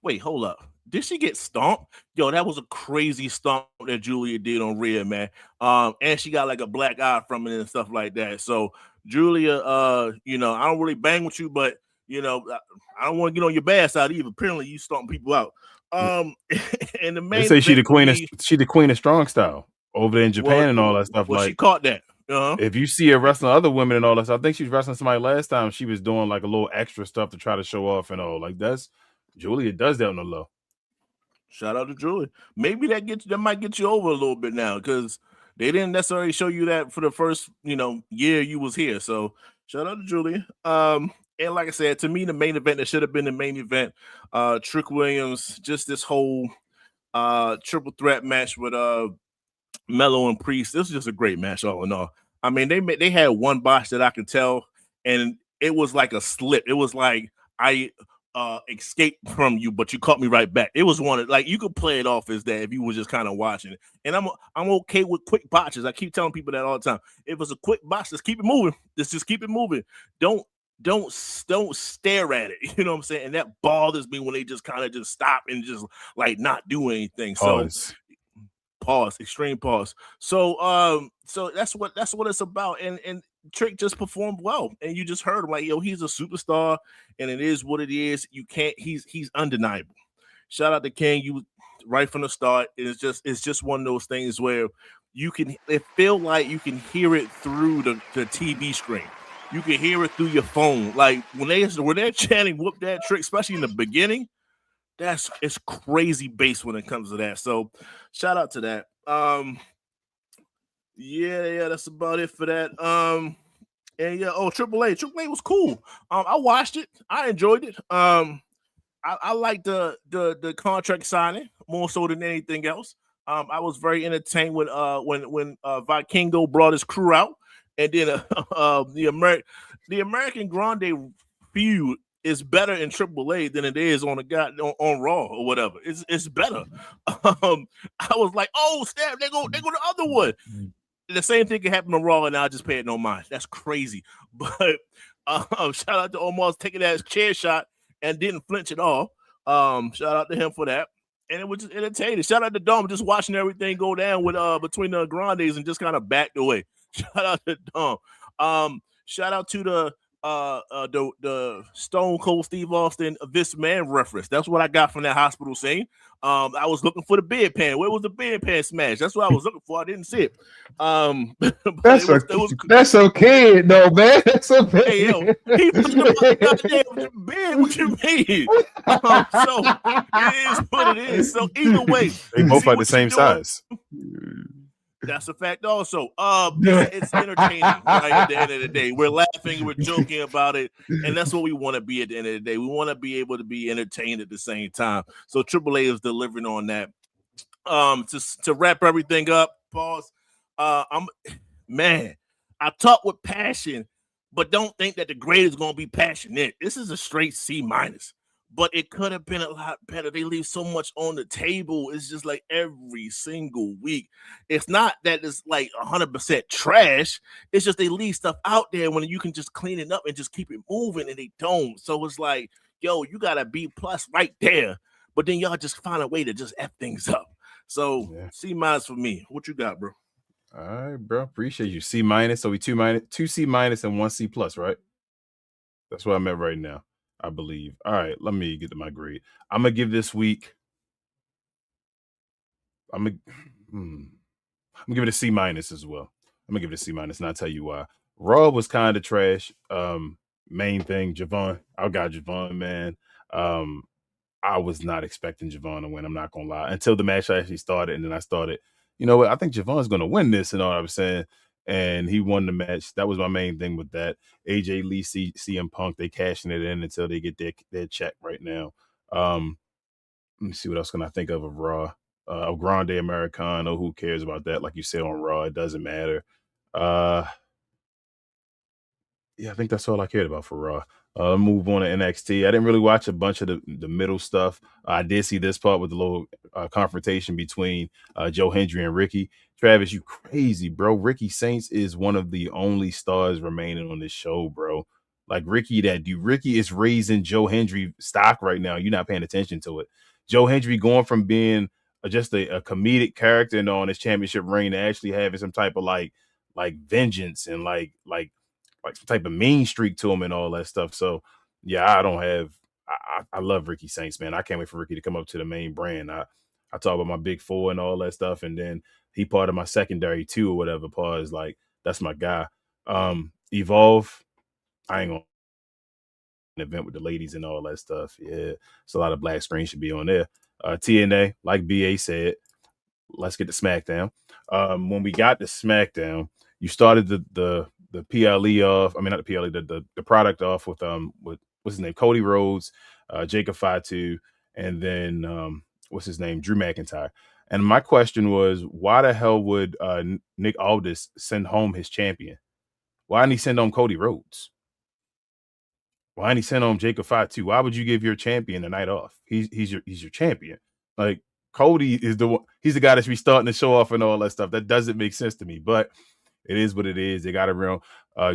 Speaker 4: Wait, hold up. Did she get stomped? Yo, that was a crazy stomp that Julia did on Rhea, man. And she got like a black eye from it and stuff like that. So Julia, I don't really bang with you, but I don't want to get on your bad side either. Apparently, you stomp people out. And the main
Speaker 1: they say she the queen of strong style over there in Japan and all that stuff.
Speaker 4: Well, she caught that.
Speaker 1: If you see her wrestling other women and all that stuff, I think she was wrestling somebody last time. She was doing like a little extra stuff to try to show off and all. Like Julia does that on the low.
Speaker 4: Shout out to Julia. Maybe that might get you over a little bit now because they didn't necessarily show you that for the first year you was here. So shout out to Julia. And like I said, to me, the main event that should have been the main event, Trick Williams, just this whole triple threat match with Melo and Priest. This was just a great match all in all. I mean, they had one botch that I could tell, and it was like a slip. It was like I escaped from you, but you caught me right back. It was one of, like, you could play it off as that if you were just kind of watching it. And I'm okay with quick botches. I keep telling people that all the time. If it's a quick botch, just keep it moving. Just keep it moving. Don't stare at it. You know what I'm saying? And that bothers me when they just kind of just stop and just like not do anything.
Speaker 1: Pause.
Speaker 4: Extreme pause. So that's what it's about. And Trick just performed well, and you just heard him like, yo, he's a superstar, and it is what it is. He's undeniable. Shout out to King. You right from the start. It's just one of those things where it feel like you can hear it through the TV screen. You can hear it through your phone. Like when they're chanting "whoop that Trick," especially in the beginning, it's crazy bass when it comes to that. So shout out to that. Yeah, that's about it for that. And yeah, AAA was cool. I watched it. I enjoyed it. I like the contract signing more so than anything else. I was very entertained when Vikingo brought his crew out, and then the American Grande feud is better in AAA than it is on on Raw or whatever. It's better. I was like, oh snap, they go the other one. The same thing can happen on Raw, and I just pay it no mind. That's crazy. But shout out to Omar taking that chair shot and didn't flinch at all. Shout out to him for that. And it was just entertaining. Shout out to Dom just watching everything go down with between the Grandes and just kind of backed away. Shout out to Dom. Shout out to the Stone Cold Steve Austin This Man reference. That's what I got from that hospital scene. I was looking for the bedpan. Where was the bedpan smash? That's what I was looking for. I didn't see it.
Speaker 3: That's okay, though, man. That's okay.
Speaker 4: Hey, yo, he put the goddamn bed. What you mean? So it is what it is. So either way,
Speaker 1: they both like the same size.
Speaker 4: That's a fact also. It's entertaining, right? At the end of the day, we're laughing, we're joking about it, and that's what we want to be at the end of the day. We want to be able to be entertained at the same time. So AAA is delivering on that. To wrap everything up, pause. I talk with passion, but don't think that the grade is going to be passionate. This is a straight C-, but it could have been a lot better. They leave so much on the table. It's just like every single week. It's not that it's like 100% trash. It's just they leave stuff out there when you can just clean it up and just keep it moving, and they don't. So it's like, yo, you got a B+ right there, but then y'all just find a way to just F things up. So yeah. C- for me. What you got, bro?
Speaker 1: All right, bro. Appreciate you. C-. So we 2 C- and 1 C+, right? That's what I'm at right now, I believe. All right, let me get to my grade. I'm gonna give this week. I'm gonna give it a C- as well. I'm gonna give it a C-, and I'll tell you why. Raw was kind of trash. Main thing, Javon. I got Javon, man. I was not expecting Javon to win. I'm not gonna lie. Until the match actually started, and then I started, you know what? I think Javon's gonna win this, and all I was saying. And he won the match. That was my main thing with that. AJ Lee, CM Punk, they cashing it in until they get their check right now. Let me see what else can I think of Raw. Grande Americano, who cares about that? Like you said on Raw, it doesn't matter. Yeah, I think that's all I cared about for Raw. Move on to NXT. I didn't really watch a bunch of the middle stuff. I did see this part with the little confrontation between Joe Hendry and Ricky. Travis, you crazy, bro. Ricky Saints is one of the only stars remaining on this show, bro. Like Ricky is raising Joe Hendry stock right now. You're not paying attention to it. Joe Hendry going from being just a comedic character and on his championship reign to actually having some type of like vengeance and like some type of mean streak to him and all that stuff. So yeah, I love Ricky Saints, man. I can't wait for Ricky to come up to the main brand. I talk about my big four and all that stuff, and then he part of my secondary too or whatever. Pause, like that's my guy. Evolve, I ain't gonna event with the ladies and all that stuff. Yeah, it's a lot of black screen should be on there. TNA, like BA said, let's get to SmackDown. When we got to SmackDown, you started the PLE off. I mean, not the PLE, the product off with what's his name, Cody Rhodes, Jacob Fatu, and then what's his name, Drew McIntyre. And my question was, why the hell would Nick Aldis send home his champion? Why didn't he send home Cody Rhodes? Why didn't he send home Jacob Fatu? Why would you give your champion a night off? He's your champion. Like Cody is he's the guy that should be starting the show off and all that stuff. That doesn't make sense to me, but it is what it is. They got around.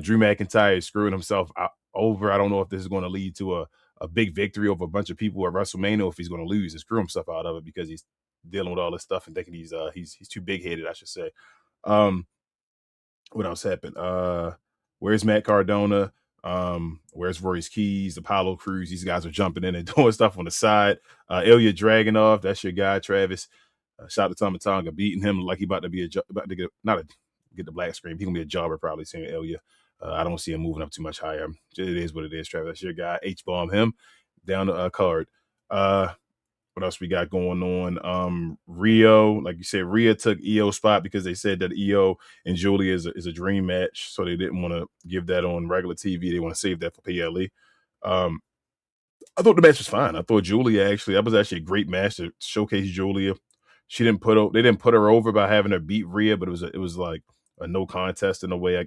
Speaker 1: Drew McIntyre is screwing himself over. I don't know if this is going to lead to a big victory over a bunch of people at WrestleMania, or if he's going to lose and screw himself out of it because he's dealing with all this stuff and thinking he's too big headed, I should say. What else happened? Where's Matt Cardona? Where's Royce Keys, Apollo Crews? These guys are jumping in and doing stuff on the side. Ilya Dragunov, that's your guy, Travis. Shout out to Tama Tonga, beating him like he about to get the black screen. He's gonna be a jobber probably seeing Ilya. I don't see him moving up too much higher. It is what it is, Travis. That's your guy. H-bomb him down the card. What else we got going on? Rio, like you said, Rhea took EO's spot because they said that EO and Julia is a dream match, so they didn't want to give that on regular TV. They want to save that for PLE. I thought the match was fine. I thought that was actually a great match to showcase Julia. They didn't put her over by having her beat Rhea, but it was like a no contest in a way.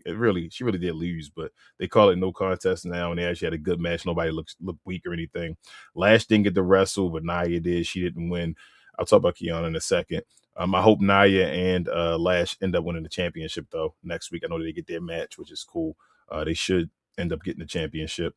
Speaker 1: She really did lose, but they call it no contest now, and they actually had a good match. Nobody looked weak or anything. Lash didn't get to wrestle, but Nia did. She didn't win. I'll talk about Kiana in a second. I hope Nia and Lash end up winning the championship though next week. I know they get their match, which is cool. They should end up getting the championship.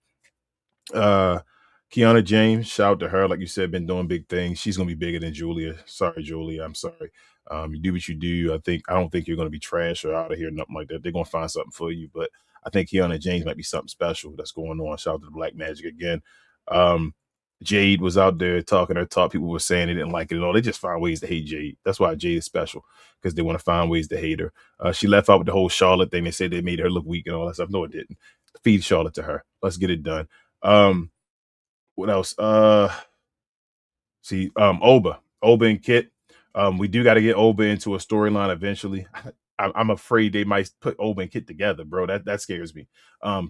Speaker 1: Kiana James, shout out to her. Like you said, been doing big things. She's gonna be bigger than Julia. Sorry, Julia. I'm sorry. You do what you do. I don't think you're gonna be trash or out of here, nothing like that. They're gonna find something for you. But I think Kiana James might be something special that's going on. Shout out to the Black Magic again. Jade was out there talking her talk. People were saying they didn't like it at all. They just find ways to hate Jade. That's why Jade is special, because they want to find ways to hate her. She left out with the whole Charlotte thing. They said they made her look weak and all that stuff. No, it didn't. Feed Charlotte to her. Let's get it done. What else? Oba and Kit. We do got to get Oba into a storyline eventually. I'm afraid they might put Oba and Kit together, bro. That scares me.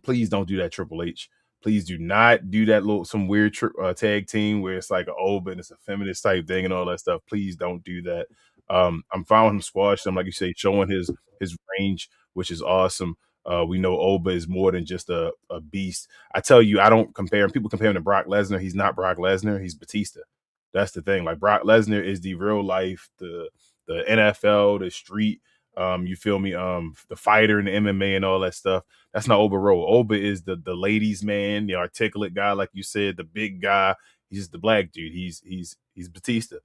Speaker 1: Please don't do that, Triple H. Please do not do that some weird tag team where it's like an Oba and it's a feminist type thing and all that stuff. Please don't do that. I'm fine with him squashing him, like you say, showing his range, which is awesome. We know Oba is more than just a beast. I tell you, I don't compare him. People compare him to Brock Lesnar. He's not Brock Lesnar. He's Batista. That's the thing. Like Brock Lesnar is the real life, the NFL, the street. You feel me? The fighter and the MMA and all that stuff. That's not Oba Rowe. Oba is the ladies' man, the articulate guy, like you said, the big guy. He's just the black dude. He's Batista.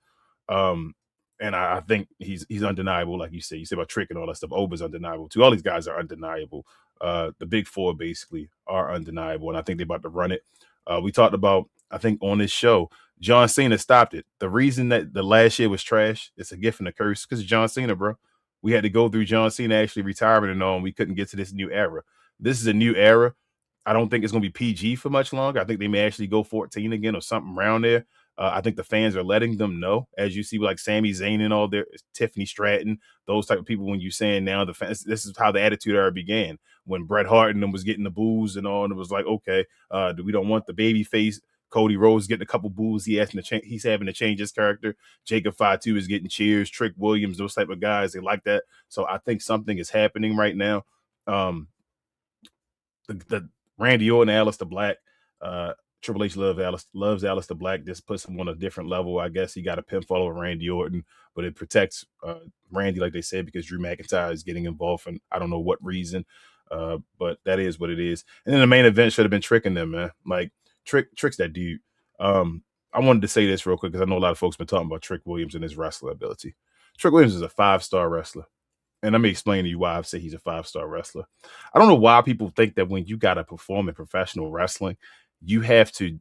Speaker 1: And I think he's undeniable, like you said. You said about Trick and all that stuff. Oba's undeniable too. All these guys are undeniable. The big four basically are undeniable, and I think they're about to run it. We talked about, I think on this show, John Cena stopped it. The reason that the last year was trash, it's a gift and a curse, because John Cena, bro. We had to go through John Cena actually retirement and all, and we couldn't get to this new era. This is a new era. I don't think it's going to be PG for much longer. I think they may actually go 14 again or something around there. I think the fans are letting them know, as you see, like Sami Zayn and all there, Tiffany Stratton, those type of people. When you're saying now the fans, this is how the Attitude Era began. When Bret Hart and them was getting the boos and all, and it was like, okay, we don't want the baby face. Cody Rhodes getting a couple boos. He's having to change his character. Jacob Fatu is getting cheers. Trick Williams, those type of guys, they like that. So I think something is happening right now. The Randy Orton, Aleister Black, Triple H loves Aleister Black. This puts him on a different level. I guess he got a pinfall over Randy Orton, but it protects Randy, like they said, because Drew McIntyre is getting involved, and I don't know what reason, but that is what it is. And then the main event should have been tricking them, man. Like Trick's that dude. I wanted to say this real quick because I know a lot of folks been talking about Trick Williams and his wrestler ability. Trick Williams is a 5-star wrestler. And let me explain to you why I say he's a 5-star wrestler. I don't know why people think that when you got to perform in professional wrestling, you have to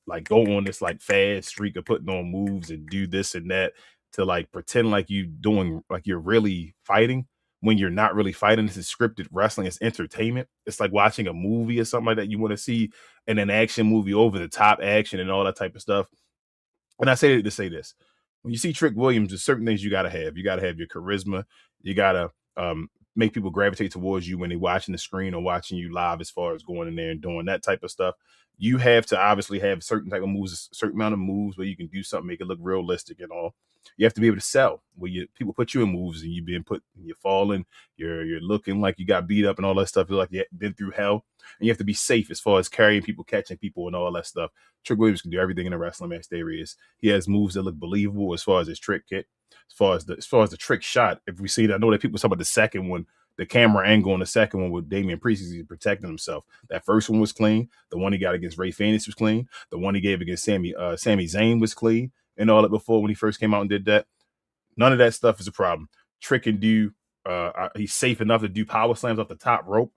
Speaker 1: like go on this like fast streak of putting on moves and do this and that to like pretend like you doing like you're really fighting when you're not really fighting. This is scripted wrestling. It's entertainment. It's like watching a movie or something like that. You want to see in an action movie, over the top action and all that type of stuff. And I say it to say this. When you see Trick Williams, there's certain things you got to have. You got to have your charisma. You got to make people gravitate towards you when they're watching the screen or watching you live, as far as going in there and doing that type of stuff. You have to obviously have certain type of moves, a certain amount of moves where you can do something, make it look realistic and all. You have to be able to sell where people put you in moves and you're falling, you're looking like you got beat up and all that stuff. You're like you've been through hell, and you have to be safe as far as carrying people, catching people, and all that stuff. Trick Williams can do everything in a wrestling match there is. He has moves that look believable as far as his trick kick, as far as the trick shot. If we see that, I know that people talk about the second one, the camera angle on the second one with Damian Priest, he's protecting himself. That first one was clean. The one he got against Rey Fénix was clean. The one he gave against Sami Zayn was clean. And all that before when he first came out and did that. None of that stuff is a problem. Trick can do, he's safe enough to do power slams off the top rope.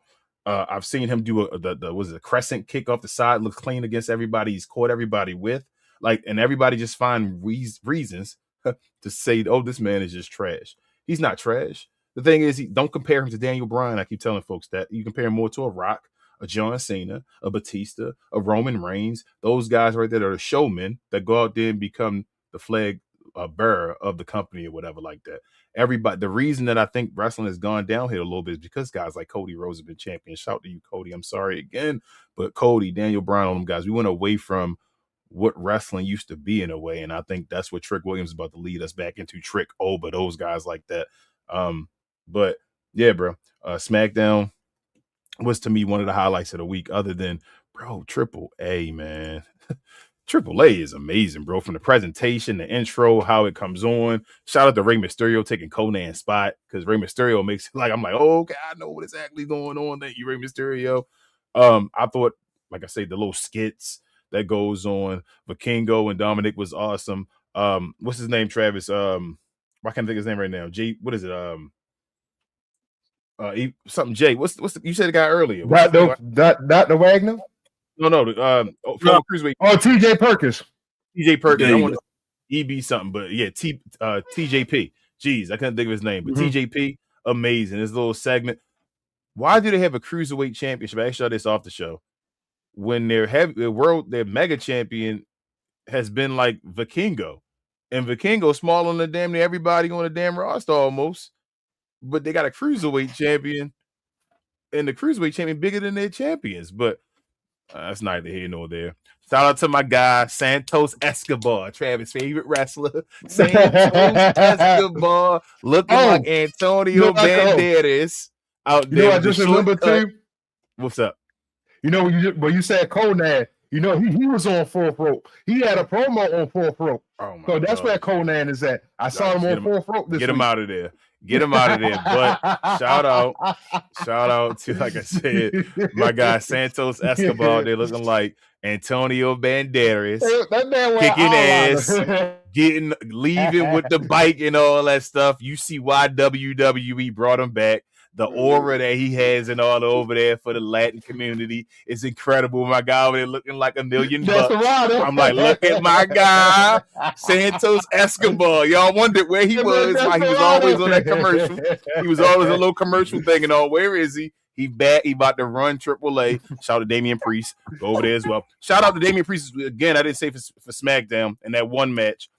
Speaker 1: I've seen him do a crescent kick off the side, look clean against everybody. He's caught everybody with, and everybody just find reasons to say, oh, this man is just trash. He's not trash. The thing is, don't compare him to Daniel Bryan. I keep telling folks that. You compare him more to a Rock, a John Cena, a Batista, a Roman Reigns. Those guys right there are the showmen that go out there and become the flag bearer of the company or whatever like that. Everybody, the reason that I think wrestling has gone downhill a little bit is because guys like Cody Rhodes have been champions. Shout to you, Cody. I'm sorry again, but Cody, Daniel Bryan, all them guys, we went away from what wrestling used to be in a way, and I think that's what Trick Williams is about to lead us back into. Trick, Oba, those guys like that. But yeah, bro, SmackDown was to me one of the highlights of the week. Other than Triple A, man. Triple A is amazing, bro. From the presentation, the intro, how it comes on. Shout out to Rey Mysterio taking Conan's spot, because Rey Mysterio makes it like I'm like, oh, okay, I know what exactly going on. Thank you, Rey Mysterio. I thought, like I say, the little skits that goes on. Vikingo and Dominic was awesome. What's his name, Travis? I can't think of his name right now. What is it? Something Jay. What's you said the guy earlier?
Speaker 3: Dr. Wagner?
Speaker 1: No. Cruiserweight.
Speaker 3: Oh, TJ Perkins.
Speaker 1: TJ Perkins. I want to EB something, but yeah, TJP. Jeez, I couldn't think of his name, but TJP, amazing. This little segment. Why do they have a cruiserweight championship? I asked y'all this off the show. When their mega champion has been like Vikingo, and Vikingo smaller than damn near everybody on the damn roster almost, but they got a cruiserweight champion, and the cruiserweight champion bigger than their champions, but. That's neither here nor there. Shout out to my guy, Santos Escobar, Travis' favorite wrestler. Santos Escobar, looking like Antonio Banderas out there.
Speaker 3: I just remember too.
Speaker 1: What's up?
Speaker 3: When you said Conan, he was on Fourth Rope. He had a promo on Fourth Rope.
Speaker 1: Oh my
Speaker 3: so that's where Conan is at. I saw him on Fourth Rope this week.
Speaker 1: Get him out of there. Get him out of there. But shout out to, like I said, my guy Santos Escobar. They're looking like Antonio Banderas, kicking ass, leaving with the bike and all that stuff. You see why WWE brought him back. the aura that he has and all over there for the Latin community is incredible. My guy over there looking like $1 million. I'm like, look at my guy, Santos Escobar. Y'all wondered where he was while he was always on that commercial. He was always a little commercial thing and all. Where is he? He back. He about to run AAA. Shout out to Damian Priest. Go over there as well. Shout out to Damian Priest again. I didn't say for SmackDown in that one match.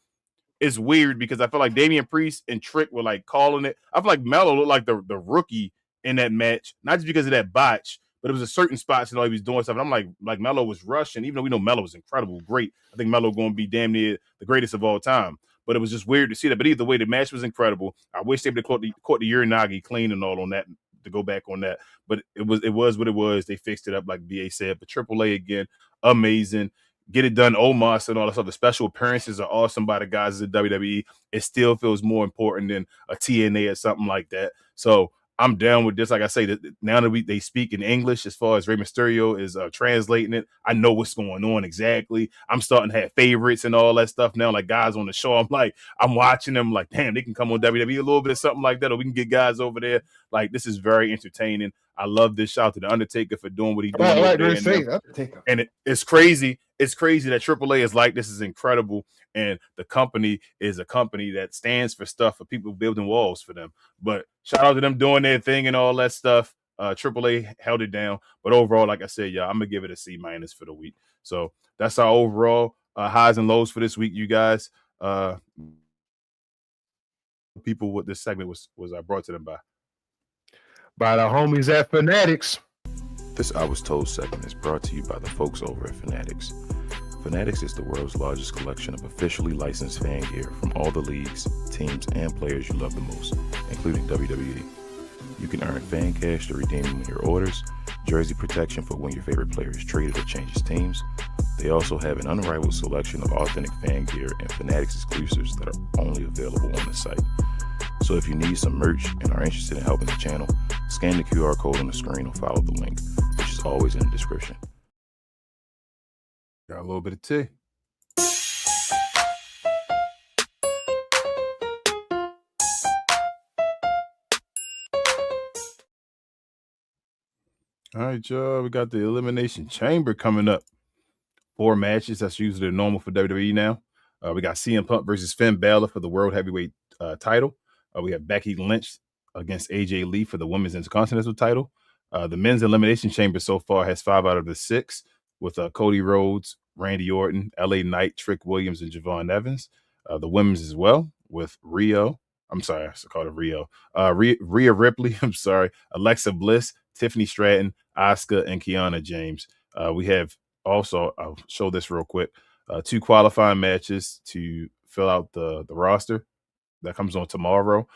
Speaker 1: It's weird because I feel like Damian Priest and Trick were like calling it. I feel like Melo looked like the rookie in that match, not just because of that botch, but it was a certain spots and all he was doing stuff. And I'm like Melo was rushing, even though we know Melo was incredible, great. I think Melo going to be damn near the greatest of all time. But it was just weird to see that. But either way, the match was incredible. I wish they would have caught the Uranagi clean and all on that to go back on that. But it was what it was. They fixed it up like BA said. But AAA again, amazing. Get it done, Omos and all that stuff. The special appearances are awesome by the guys at WWE. It still feels more important than a TNA or something like that. So I'm down with this. Like I say, now that they speak in English, as far as Rey Mysterio is translating it, I know what's going on exactly. I'm starting to have favorites and all that stuff now. Like guys on the show, I'm watching them. Like, damn, they can come on WWE a little bit of something like that, or we can get guys over there. Like, this is very entertaining. I love this. Shout out to the Undertaker for doing what he doing. And it's crazy. It's crazy that AAA is like this. Is incredible, and the company is a company that stands for stuff for people building walls for them. But shout out to them doing their thing and all that stuff. AAA held it down, but overall, like I said, I'm gonna give it a C- for the week. So that's our overall highs and lows for this week, you guys. People, what this segment was brought to them
Speaker 3: by the homies at Fanatics.
Speaker 1: This I Was Told segment is brought to you by the folks over at Fanatics. Fanatics is the world's largest collection of officially licensed fan gear from all the leagues, teams, and players you love the most, including WWE. You can earn fan cash to redeem them in your orders, jersey protection for when your favorite player is traded or changes teams. They also have an unrivaled selection of authentic fan gear and Fanatics exclusives that are only available on the site. So if you need some merch and are interested in helping the channel, scan the QR code on the screen or follow the link, which is always in the description. Got a little bit of tea. All right, y'all. We got the Elimination Chamber coming up. 4 matches. That's usually normal for WWE now. We got CM Punk versus Finn Balor for the World Heavyweight title. We have Becky Lynch against AJ Lee for the Women's Intercontinental title. The Men's Elimination Chamber so far has 5 out of the 6 with Cody Rhodes, Randy Orton, LA Knight, Trick Williams, and Javon Evans. The Women's as well with Rio. I'm sorry, I called it Rio. Rhea Ripley, I'm sorry, Alexa Bliss, Tiffany Stratton, Asuka, and Kiana James. We have also, I'll show this real quick, 2 qualifying matches to fill out the roster. That comes on tomorrow.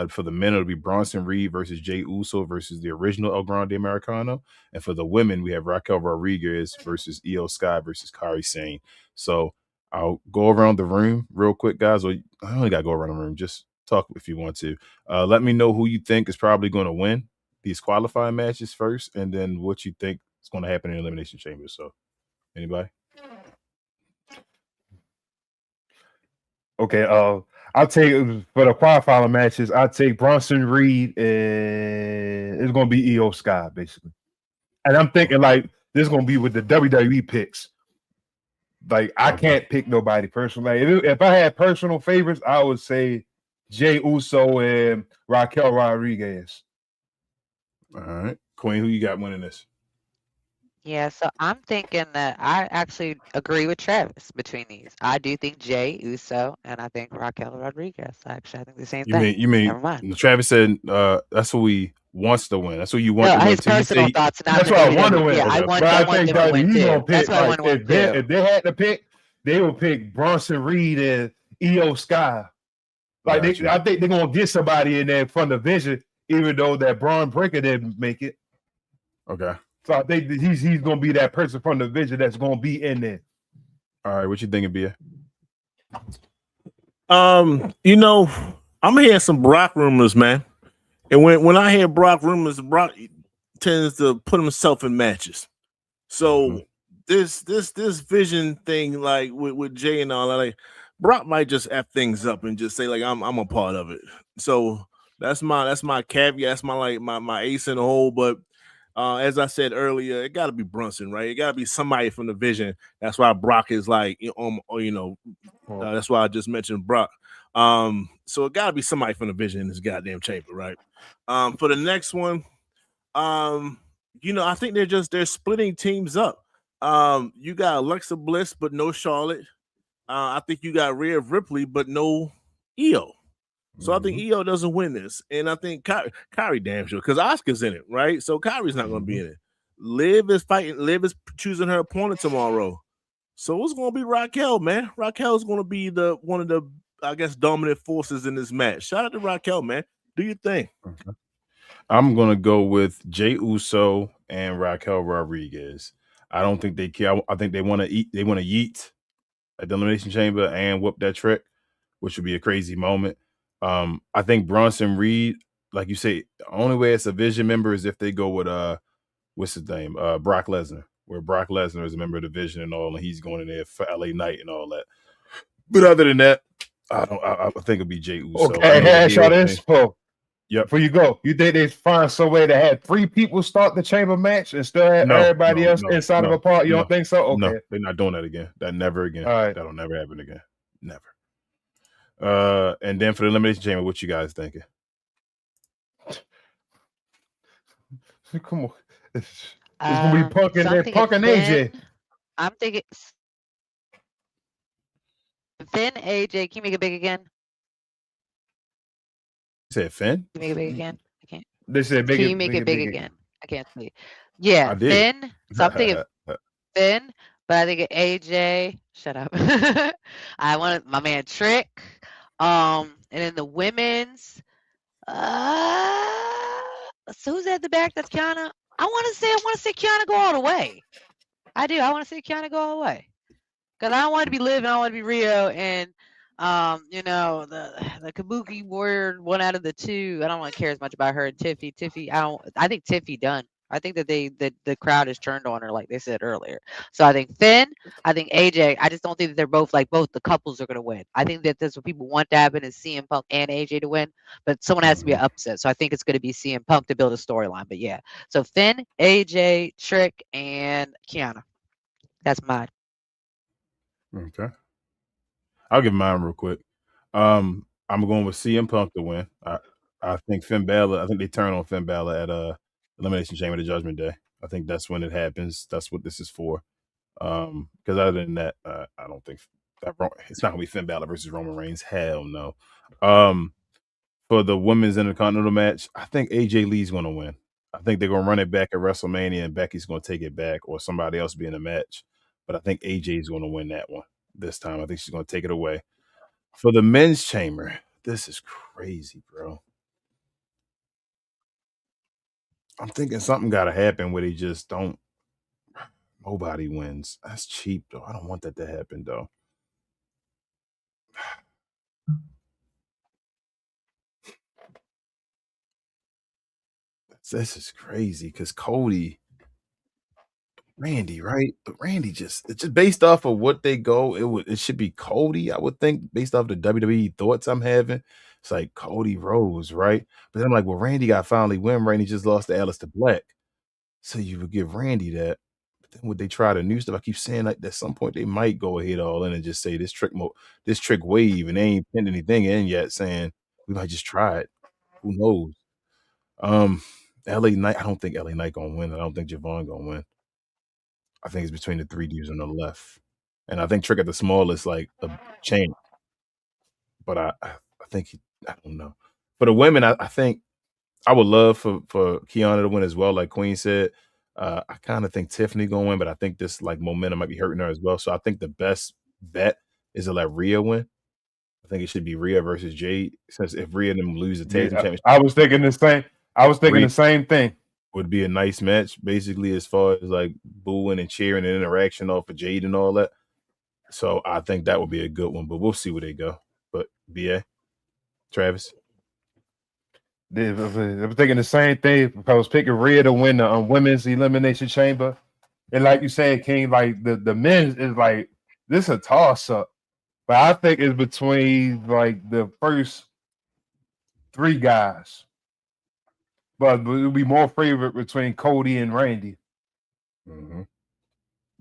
Speaker 1: For the men, it'll be Bronson Reed versus Jey Uso versus the original El Grande Americano. And for the women, we have Raquel Rodriguez versus Io Sky versus Kairi Sane. So I'll go around the room real quick, guys. Or I only got to go around the room. Just talk if you want to. Let me know who you think is probably going to win these qualifying matches first, and then what you think is going to happen in the Elimination Chamber. So, anybody?
Speaker 3: Okay, I'll take for the qualifying matches. I'll take Bronson Reed, and it's gonna be Io Sky basically. And I'm thinking like this is gonna be with the WWE picks. Like I can't pick nobody personally. Like, if I had personal favorites, I would say Jey Uso and Raquel Rodriguez.
Speaker 1: All right, Queen, who you got winning this?
Speaker 2: Yeah, so I'm thinking that I actually agree with Travis between these. I do think Jey Uso and I think Raquel Rodriguez. Actually, I think the same thing.
Speaker 1: You mean?
Speaker 2: Never mind.
Speaker 1: Travis said that's who he wants to win. That's who you want to win.
Speaker 2: His personal thoughts.
Speaker 3: That's what I want to win.
Speaker 2: Yeah, I want them to win too. That's what I want to win too.
Speaker 3: If they had to pick, they would pick Bronson Reed and Io Sky. Like I think they're gonna get somebody in there from the division, even though that Braun Breaker didn't make it.
Speaker 1: Okay.
Speaker 3: So I think that he's going to be that person from the division that's going to be in there.
Speaker 1: All right, what you thinking, Bia?
Speaker 4: You know, I'm hearing some Brock rumors, man. And when I hear Brock rumors, Brock tends to put himself in matches. So this vision thing, like with Jay and all that, like Brock might just F things up and just say like I'm a part of it. So That's my caveat. That's my ace in the hole. But as I said earlier, it got to be Brunson, right? It got to be somebody from the vision. That's why Brock is like, that's why I just mentioned Brock. So it got to be somebody from the vision in this goddamn chamber, right? For the next one, I think they're splitting teams up. You got Alexa Bliss, but no Charlotte. I think you got Rhea Ripley, but no Io. So I think Io doesn't win this, and I think Kyrie damn sure because Asuka's in it, right? So Kyrie's not going to be in it. Liv is fighting. Liv is choosing her opponent tomorrow. So it's going to be Raquel, man. Raquel is going to be one of the, I guess, dominant forces in this match. Shout out to Raquel, man. Do your thing.
Speaker 1: Okay. I'm going to go with Jey Uso and Raquel Rodriguez. I don't think they care. I think they want to eat. They want to yeet at the Elimination Chamber and whoop that trick, which would be a crazy moment. I think Bronson Reed, like you say, the only way it's a Vision member is if they go with what's his name, Brock Lesnar, where Brock Lesnar is a member of the Vision and all, and he's going in there for LA Knight and all that. But other than that, I think it'll be Jey Uso.
Speaker 3: Okay, hey, y'all this.
Speaker 1: Yep.
Speaker 3: Before you go, you think they find some way to have 3 people start the chamber match and still have everybody else inside of a part? You don't think so? Okay.
Speaker 1: No, they're not doing that again. That never again.
Speaker 3: All right.
Speaker 1: That'll never happen again. Never. And then for the Elimination Chamber, what you guys thinking?
Speaker 3: Come on. It's gonna be Punk and AJ.
Speaker 2: I'm thinking Finn, AJ. Can you make it big again?
Speaker 1: You said Finn?
Speaker 2: Can you make it big again? I can't.
Speaker 3: They said
Speaker 2: big. Can you make it big again? I can't see. Yeah,
Speaker 1: I did.
Speaker 2: Finn. So I'm thinking Finn, but I think AJ. Shut up. I want my man Trick. And then the women's. So who's at the back? That's Kiana. I want to see Kiana go all the way. I do. I want to see Kiana go all the way. Because I don't want to be Liv and I don't want to be Rio and the Kabuki Warrior, one out of the 2. I don't want to care as much about her and Tiffy. I think Tiffy done. I think that the crowd is turned on her, like they said earlier. So I think Finn, I think AJ. I just don't think that they're both the couples are gonna win. I think that that's what people want to happen is CM Punk and AJ to win, but someone has to be an upset. So I think it's gonna be CM Punk to build a storyline. But yeah, so Finn, AJ, Trick, and Kiana. That's mine.
Speaker 1: Okay. I'll give mine real quick. I'm going with CM Punk to win. I think Finn Balor. I think they turn on Finn Balor at Elimination Chamber to Judgment Day. I think that's when it happens. That's what this is for. Because other than that, I don't think it's not gonna be Finn Balor versus Roman Reigns. Hell no. For the women's Intercontinental match, I think AJ Lee's gonna win. I think they're gonna run it back at WrestleMania and Becky's gonna take it back, or somebody else be in the match. But I think AJ's gonna win that one this time. I think she's gonna take it away. For the men's chamber, this is crazy, bro. I'm thinking something got to happen where they just don't. Nobody wins. That's cheap, though. I don't want that to happen, though. This is crazy because Cody, Randy, right? But Randy it's just based off of what they go. It should be Cody, I would think, based off the WWE thoughts I'm having. It's like Cody Rhodes, right? But then I'm like, well, Randy got finally win. Randy just lost to Aleister Black. So you would give Randy that. But then would they try the new stuff? I keep saying like at some point they might go ahead all in and just say this trick wave, and they ain't pinned anything in yet, saying we might just try it. Who knows? LA Knight, I don't think LA Knight gonna win. I don't think Javon gonna win. I think it's between the 3 dudes on the left. And I think Trick at the smallest, like a champ. But I think I don't know. For the women, I think I would love for Kiana to win as well, like Queen said. I kind of think Tiffany gonna win, but I think this like momentum might be hurting her as well. So I think the best bet is to let Rhea win. I think it should be Rhea versus Jade, since if Rhea and them lose the tag team championship.
Speaker 3: I was thinking the same. I was thinking the same thing.
Speaker 1: Would be a nice match, basically, as far as like booing and cheering and interaction off of Jade and all that. So I think that would be a good one, but we'll see where they go. But BA, Travis.
Speaker 3: I'm thinking the same thing. I was picking Rhea to win the women's Elimination Chamber. And like you said, King, like the men's is like, this is a toss-up. But I think it's between like the first 3 guys. But it would be more favorite between Cody and Randy.
Speaker 1: Mm-hmm.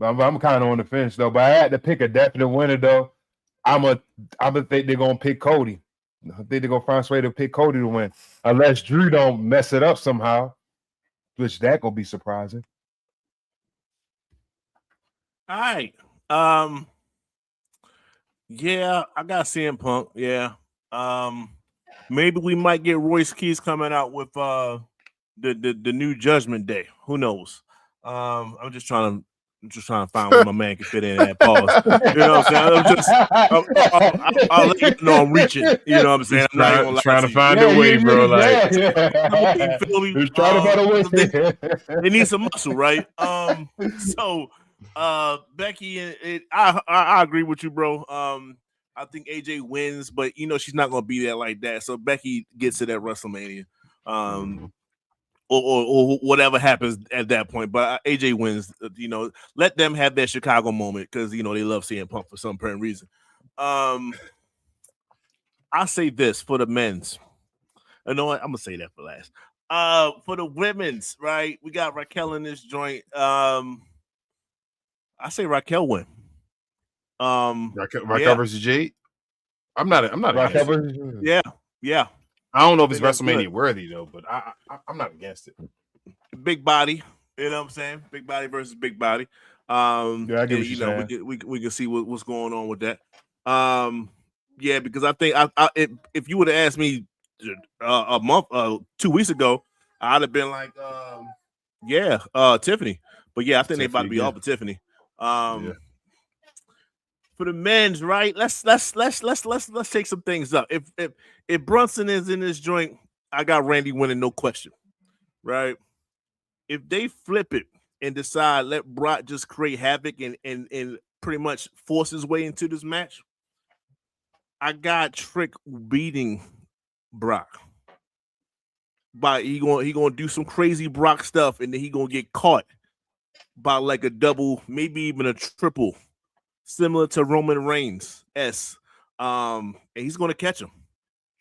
Speaker 3: I'm kind of on the fence though. But I had to pick a definite winner though. I'm a think they're gonna pick Cody. I think they're gonna find a way to pick Cody to win, unless Drew don't mess it up somehow, which that gonna be surprising.
Speaker 4: All right. Yeah, I got CM Punk. Yeah. Maybe we might get Royce Keys coming out with the new Judgment Day. Who knows? I'm just trying to find where my man can fit in that pause. You know what I'm saying? I'll let you know I'm reaching. You know what I'm saying? I'm not even
Speaker 1: trying to find a way, bro. Like,
Speaker 3: He's trying to find a way.
Speaker 4: They need some muscle, right? So Becky, I agree with you, bro. I think AJ wins, but she's not gonna be there like that. So Becky gets it at WrestleMania. Or whatever happens at that point. But AJ wins, let them have their Chicago moment because, they love CM Punk for some apparent reason. I say this for the men's. You know what? I'm going to say that for last. For the women's, right? We got Raquel in this joint. I say Raquel win.
Speaker 1: Raquel versus Jade? I'm not
Speaker 3: Raquel
Speaker 1: versus
Speaker 4: Yeah.
Speaker 1: I don't know if it's WrestleMania worthy though, but I'm not against it.
Speaker 4: Big body, you know what I'm saying? Big body versus big body.
Speaker 3: I get what you're saying.
Speaker 4: We can see what's going on with that. Yeah, because I think if you would have asked me a month 2 weeks ago, I'd have been like, Tiffany. But yeah, I think they about to be off of Tiffany. For the men's, right? Let's take some things up. If Brunson is in this joint, I got Randy winning, no question. Right? If they flip it and decide let Brock just create havoc and pretty much force his way into this match, I got Trick beating Brock. But he gonna do some crazy Brock stuff, and then he gonna get caught by like a double, maybe even a triple. Similar to Roman Reigns, and he's going to catch him.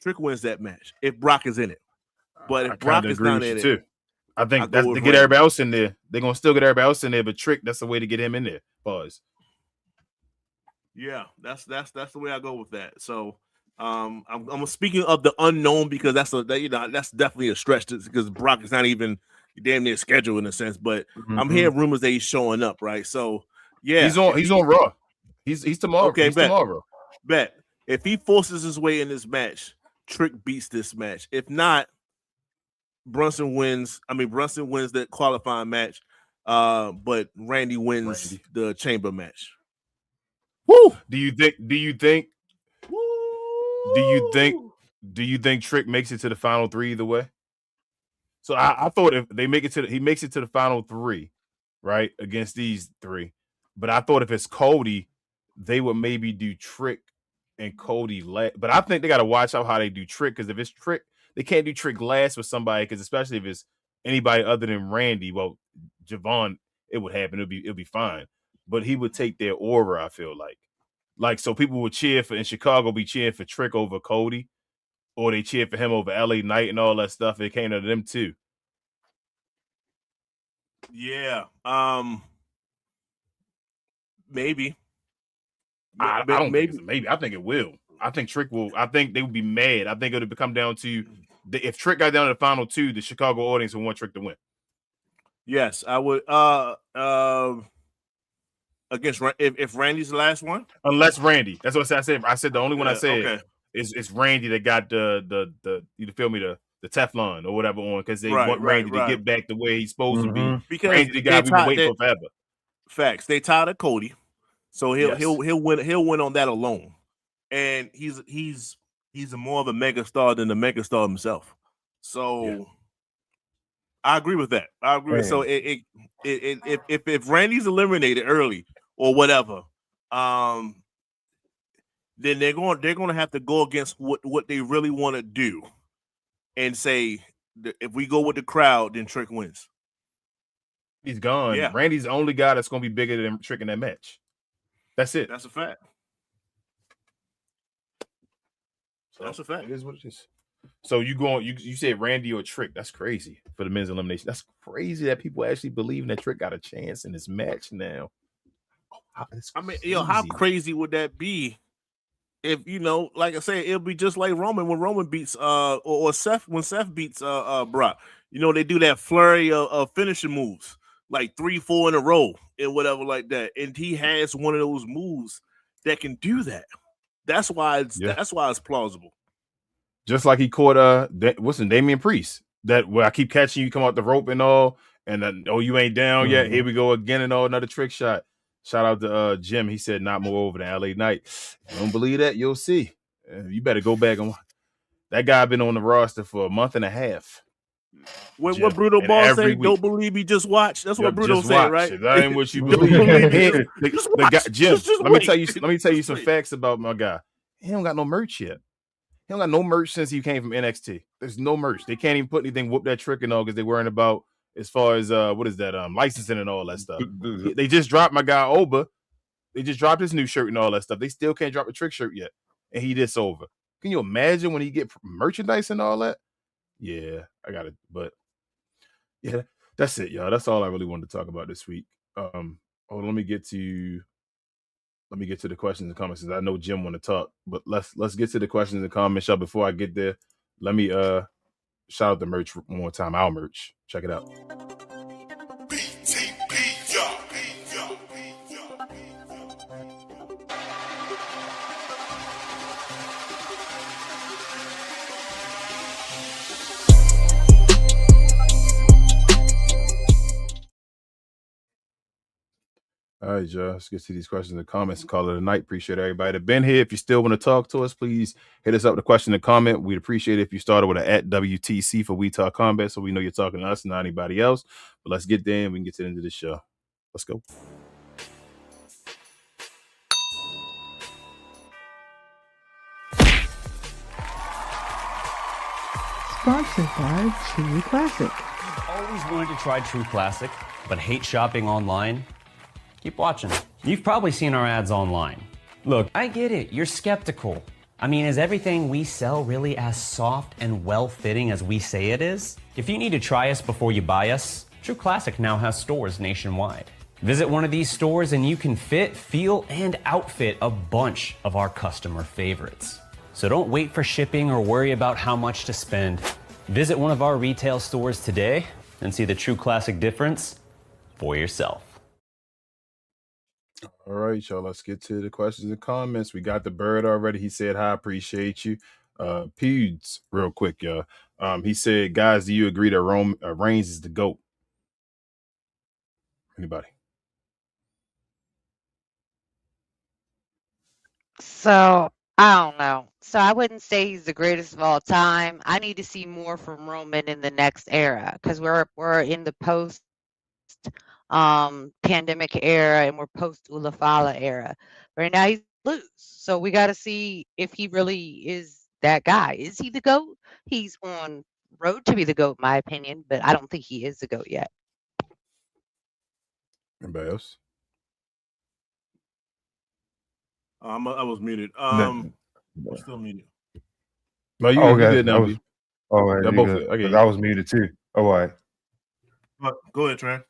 Speaker 4: Trick wins that match if Brock is in it. But if Brock is not in it, too.
Speaker 1: I think that's to get everybody else in there. They're going to still get everybody else in there, but Trick, that's the way to get him in there. Pause.
Speaker 4: Yeah, that's the way I go with that. So, I'm speaking of the unknown because that's definitely a stretch because Brock is not even damn near scheduled in a sense. But I'm hearing rumors that he's showing up, right? So, yeah,
Speaker 1: he's on Raw. He's tomorrow.
Speaker 4: Okay,
Speaker 1: tomorrow.
Speaker 4: Bet. If he forces his way in this match, Trick beats this match. If not, Brunson wins. Brunson wins that qualifying match. But Randy wins the chamber match.
Speaker 1: Woo! Do you think Trick makes it to the final 3 either way? So I thought if they he makes it to the final 3, right, against these 3. But I thought if it's Cody, they would maybe do Trick and Cody last. But I think they got to watch out how they do Trick because if it's Trick, they can't do Trick last with somebody because especially if it's anybody other than Randy, well, Javon, it would happen. It'll be fine. But he would take their aura, I feel like so people would cheer for in Chicago, be cheering for Trick over Cody, or they cheer for him over LA Knight and all that stuff. It came to them too.
Speaker 4: Yeah. Maybe.
Speaker 1: I don't think it's a maybe. I think it will. I think Trick will. I think they would be mad. I think it'll come down to if Trick got down to the final 2, the Chicago audience would want Trick to win.
Speaker 4: Yes, I would. Against if Randy's the last one,
Speaker 1: unless Randy. That's what I said. I said the only one I said is Randy that got the you feel me the Teflon or whatever on because they want Randy to get back the way he's supposed to be. Because Randy the guy we've been waiting for forever.
Speaker 4: Facts. They tired of Cody. So he'll win on that alone, and he's more of a megastar than the megastar himself. So I agree with that. I agree. Man. So if Randy's eliminated early or whatever, then they're going to have to go against what they really want to do, and say if we go with the crowd, then Trick wins.
Speaker 1: He's gone. Yeah. Randy's the only guy that's going to be bigger than Trick in that match. That's it.
Speaker 4: That's a fact.
Speaker 1: So that's a fact. It is what it is. So you said Randy or Trick. That's crazy for the men's elimination. That's crazy that people actually believe that Trick got a chance in this match now.
Speaker 4: I mean, how crazy would that be if, like I said, it'll be just like Roman when Roman beats or Seth when Seth beats Brock. They do that flurry of finishing moves, like 3-4 in a row and whatever like that. And he has one of those moves that can do that. That's why it's plausible.
Speaker 1: Just like he caught what's his Damian Priest. That where I keep catching you come out the rope and all, and then you ain't down yet. Here we go again and all, another trick shot. Shout out to Jim. He said not more over than LA Knight. You don't believe that? You'll see. You better go back and that guy been on the roster for a month and a half.
Speaker 4: What Bruto Ball say? Don't believe me, just watch. That's what Bruto said, right?
Speaker 1: That ain't what you believe. The guy, Jim, let me tell you some facts about my guy. He don't got no merch yet. He don't got no merch since he came from NXT. There's no merch. They can't even put anything whoop that trick and all because they're worrying about as far as what is that licensing and all that stuff. They just dropped my guy Oba. They just dropped his new shirt and all that stuff. They still can't drop a trick shirt yet, and he this over. Can you imagine when he get merchandise and all that? Yeah, I got it. But yeah, that's it, y'all. That's all I really wanted to talk about this week. Let me get to the questions and comments. I know Jim want to talk, but let's get to the questions and comments, y'all. Before I get there, let me shout out the merch one more time. Our merch. Check it out. All right, y'all. Let's get to these questions and comments and call it a night. Appreciate everybody that been here. If you still want to talk to us, please hit us up with a question and comment. We'd appreciate it if you started with an @WTC for We Talk Combat, so we know you're talking to us and not anybody else. But let's get there and we can get to the end of the show. Let's go.
Speaker 5: Sponsored by True Classic.
Speaker 6: Always wanted to try True Classic, but hate shopping online? Keep watching. You've probably seen our ads online. Look, I get it, you're skeptical. I mean, is everything we sell really as soft and well-fitting as we say it is? If you need to try us before you buy us, True Classic now has stores nationwide. Visit one of these stores and you can fit, feel, and outfit a bunch of our customer favorites. So don't wait for shipping or worry about how much to spend. Visit one of our retail stores today and see the True Classic difference for yourself.
Speaker 1: All right, y'all. Let's get to the questions and comments. We got the bird already. He said, "Hi, appreciate you." Pewds, real quick, y'all. He said, "Guys, do you agree that Reigns is the GOAT?" Anybody?
Speaker 2: So I don't know. So I wouldn't say he's the greatest of all time. I need to see more from Roman in the next era because we're in the post pandemic era and we're post Ulafala era. Right now he's loose. So we got to see if he really is that guy. Is he the GOAT? He's on road to be the GOAT, in my opinion, but I don't think he is the GOAT yet.
Speaker 1: Anybody else?
Speaker 4: I was muted. I'm still muted.
Speaker 1: No, you good now.
Speaker 3: I was muted too. Oh, all right.
Speaker 4: Go ahead, Trent.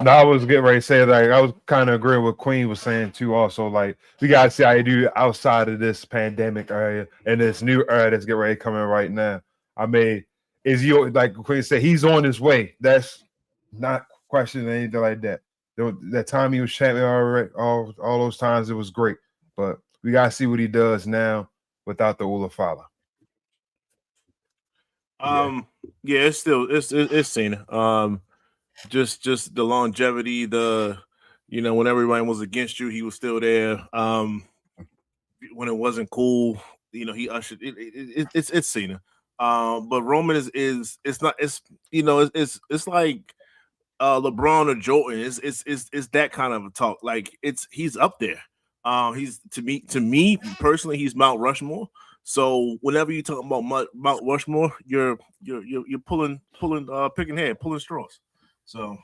Speaker 3: No, I was getting ready to say, like, I was kind of agreeing with Queen was saying too. Also, like, we gotta see how you do outside of this pandemic area and this new era that's getting ready to come in right now. I mean, is you like Queen said, he's on his way. That's not questioning anything like that. That time he was champion already, all those times it was great. But we gotta see what he does now without the Ulafala.
Speaker 4: Yeah, it's Cena. Just the longevity, when everybody was against you, he was still there. When it wasn't cool, he ushered it's Cena. But Roman is like LeBron or Jordan. It's that kind of a talk. Like he's up there. He's to me personally, he's Mount Rushmore. So whenever you talk about Mount Rushmore, you're pulling straws. So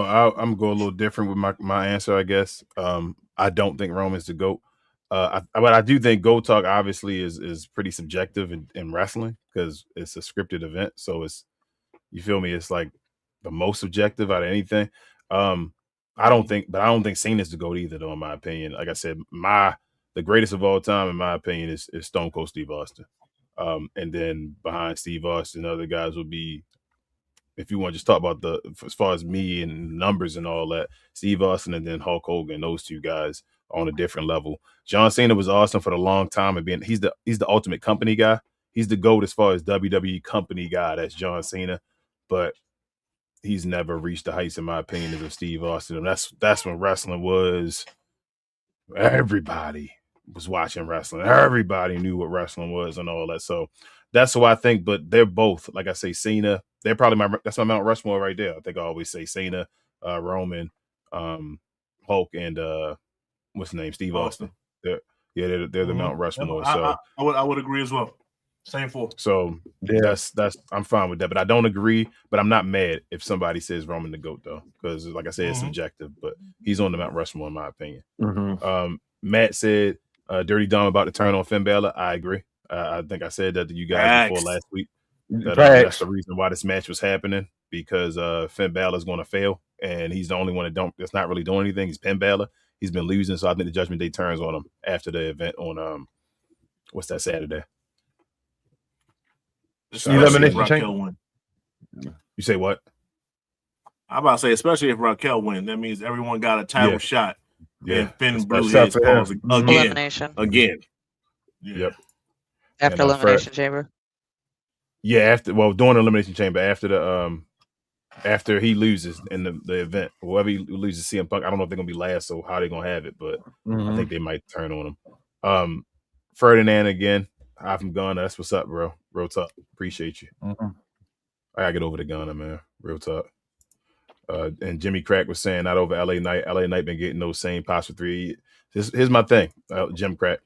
Speaker 1: I'm going a little different with my answer, I guess. I don't think Roman's the GOAT. But I do think Go Talk obviously is pretty subjective in wrestling because it's a scripted event. So it's, you feel me? It's like the most subjective out of anything. I don't think Cena's the GOAT either, though, in my opinion. Like I said, the greatest of all time, in my opinion, is Stone Cold Steve Austin. And then behind Steve Austin, other guys would be, if you want to just talk about as far as me and numbers and all that, Steve Austin and then Hulk Hogan, those two guys on a different level. John Cena was awesome for a long time, and he's the ultimate company guy. He's the GOAT as far as WWE company guy. That's John Cena, but he's never reached the heights, in my opinion, as of Steve Austin. And that's when wrestling was, everybody was watching wrestling. Everybody knew what wrestling was and all that. So that's what I think. But they're both, like I say, Cena. They're probably that's my Mount Rushmore right there. I think I always say Cena, Roman, Hulk, and what's the name? Steve Austin. They're the Mount Rushmore. So
Speaker 4: I would agree as well. Same for.
Speaker 1: So that's I'm fine with that, but I don't agree. But I'm not mad if somebody says Roman the GOAT, though, because like I said, it's subjective. But he's on the Mount Rushmore, in my opinion. Matt said Dirty Dom about to turn on Finn Balor. I agree. I think I said that to you guys before last week. That's the reason why this match was happening, because Finn Balor is going to fail, and he's the only one that's not really doing anything. He's Finn Balor. He's been losing, so I think the Judgment Day turns on him after the event on what's that, Saturday?
Speaker 3: Elimination Chamber.
Speaker 1: You say what?
Speaker 4: I'm about to say, especially if Raquel wins, that means everyone got a title shot.
Speaker 1: Yeah,
Speaker 4: and Finn blew his pause
Speaker 2: Elimination.
Speaker 4: Again.
Speaker 1: Yep.
Speaker 2: After Elimination Chamber.
Speaker 1: Yeah, during the Elimination Chamber, after he loses in the event, whoever he loses CM Punk, I don't know if they're gonna be last or how they're gonna have it, but I think they might turn on him. Ferdinand again. Hi from Ghana. That's what's up, bro. Real talk. Appreciate you. I gotta get over to Ghana, man. Real talk. And Jimmy Crack was saying not over LA Knight. LA Knight been getting those same pops for 3. Here's my thing, Jim Crack.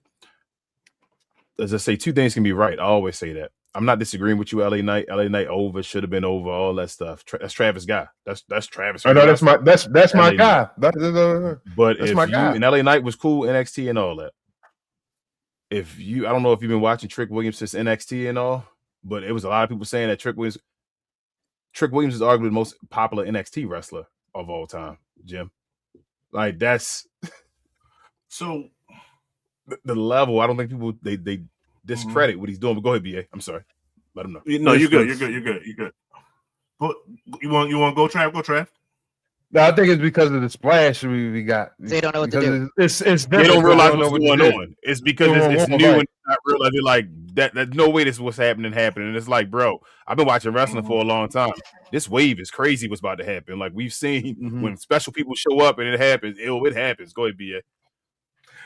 Speaker 1: As I say, two things can be right. I always say that. I'm not disagreeing with you, LA Knight. LA Knight over, should have been over, all that stuff. That's Travis' guy. That's Travis.
Speaker 3: I know that's my guy.
Speaker 1: But if you and LA Knight was cool, NXT and all that. I don't know if you've been watching Trick Williams since NXT and all, but it was a lot of people saying that Trick Williams is arguably the most popular NXT wrestler of all time, Jim. Like, that's
Speaker 4: so
Speaker 1: the level. I don't think people they discredit what he's doing. But go ahead, BA. I'm sorry. Let him know.
Speaker 4: No, you're good. You're good. But you want to go, Trav? Go, Trav.
Speaker 3: No, I think it's because of the splash we got.
Speaker 2: They don't know what to do.
Speaker 3: It's
Speaker 1: they don't realize what's going on. It's because it's new and not realizing like that. No way this is what's happening. And it's like, bro, I've been watching wrestling for a long time. This wave is crazy. What's about to happen? Like, we've seen when special people show up and it happens. It happens. Go ahead, BA.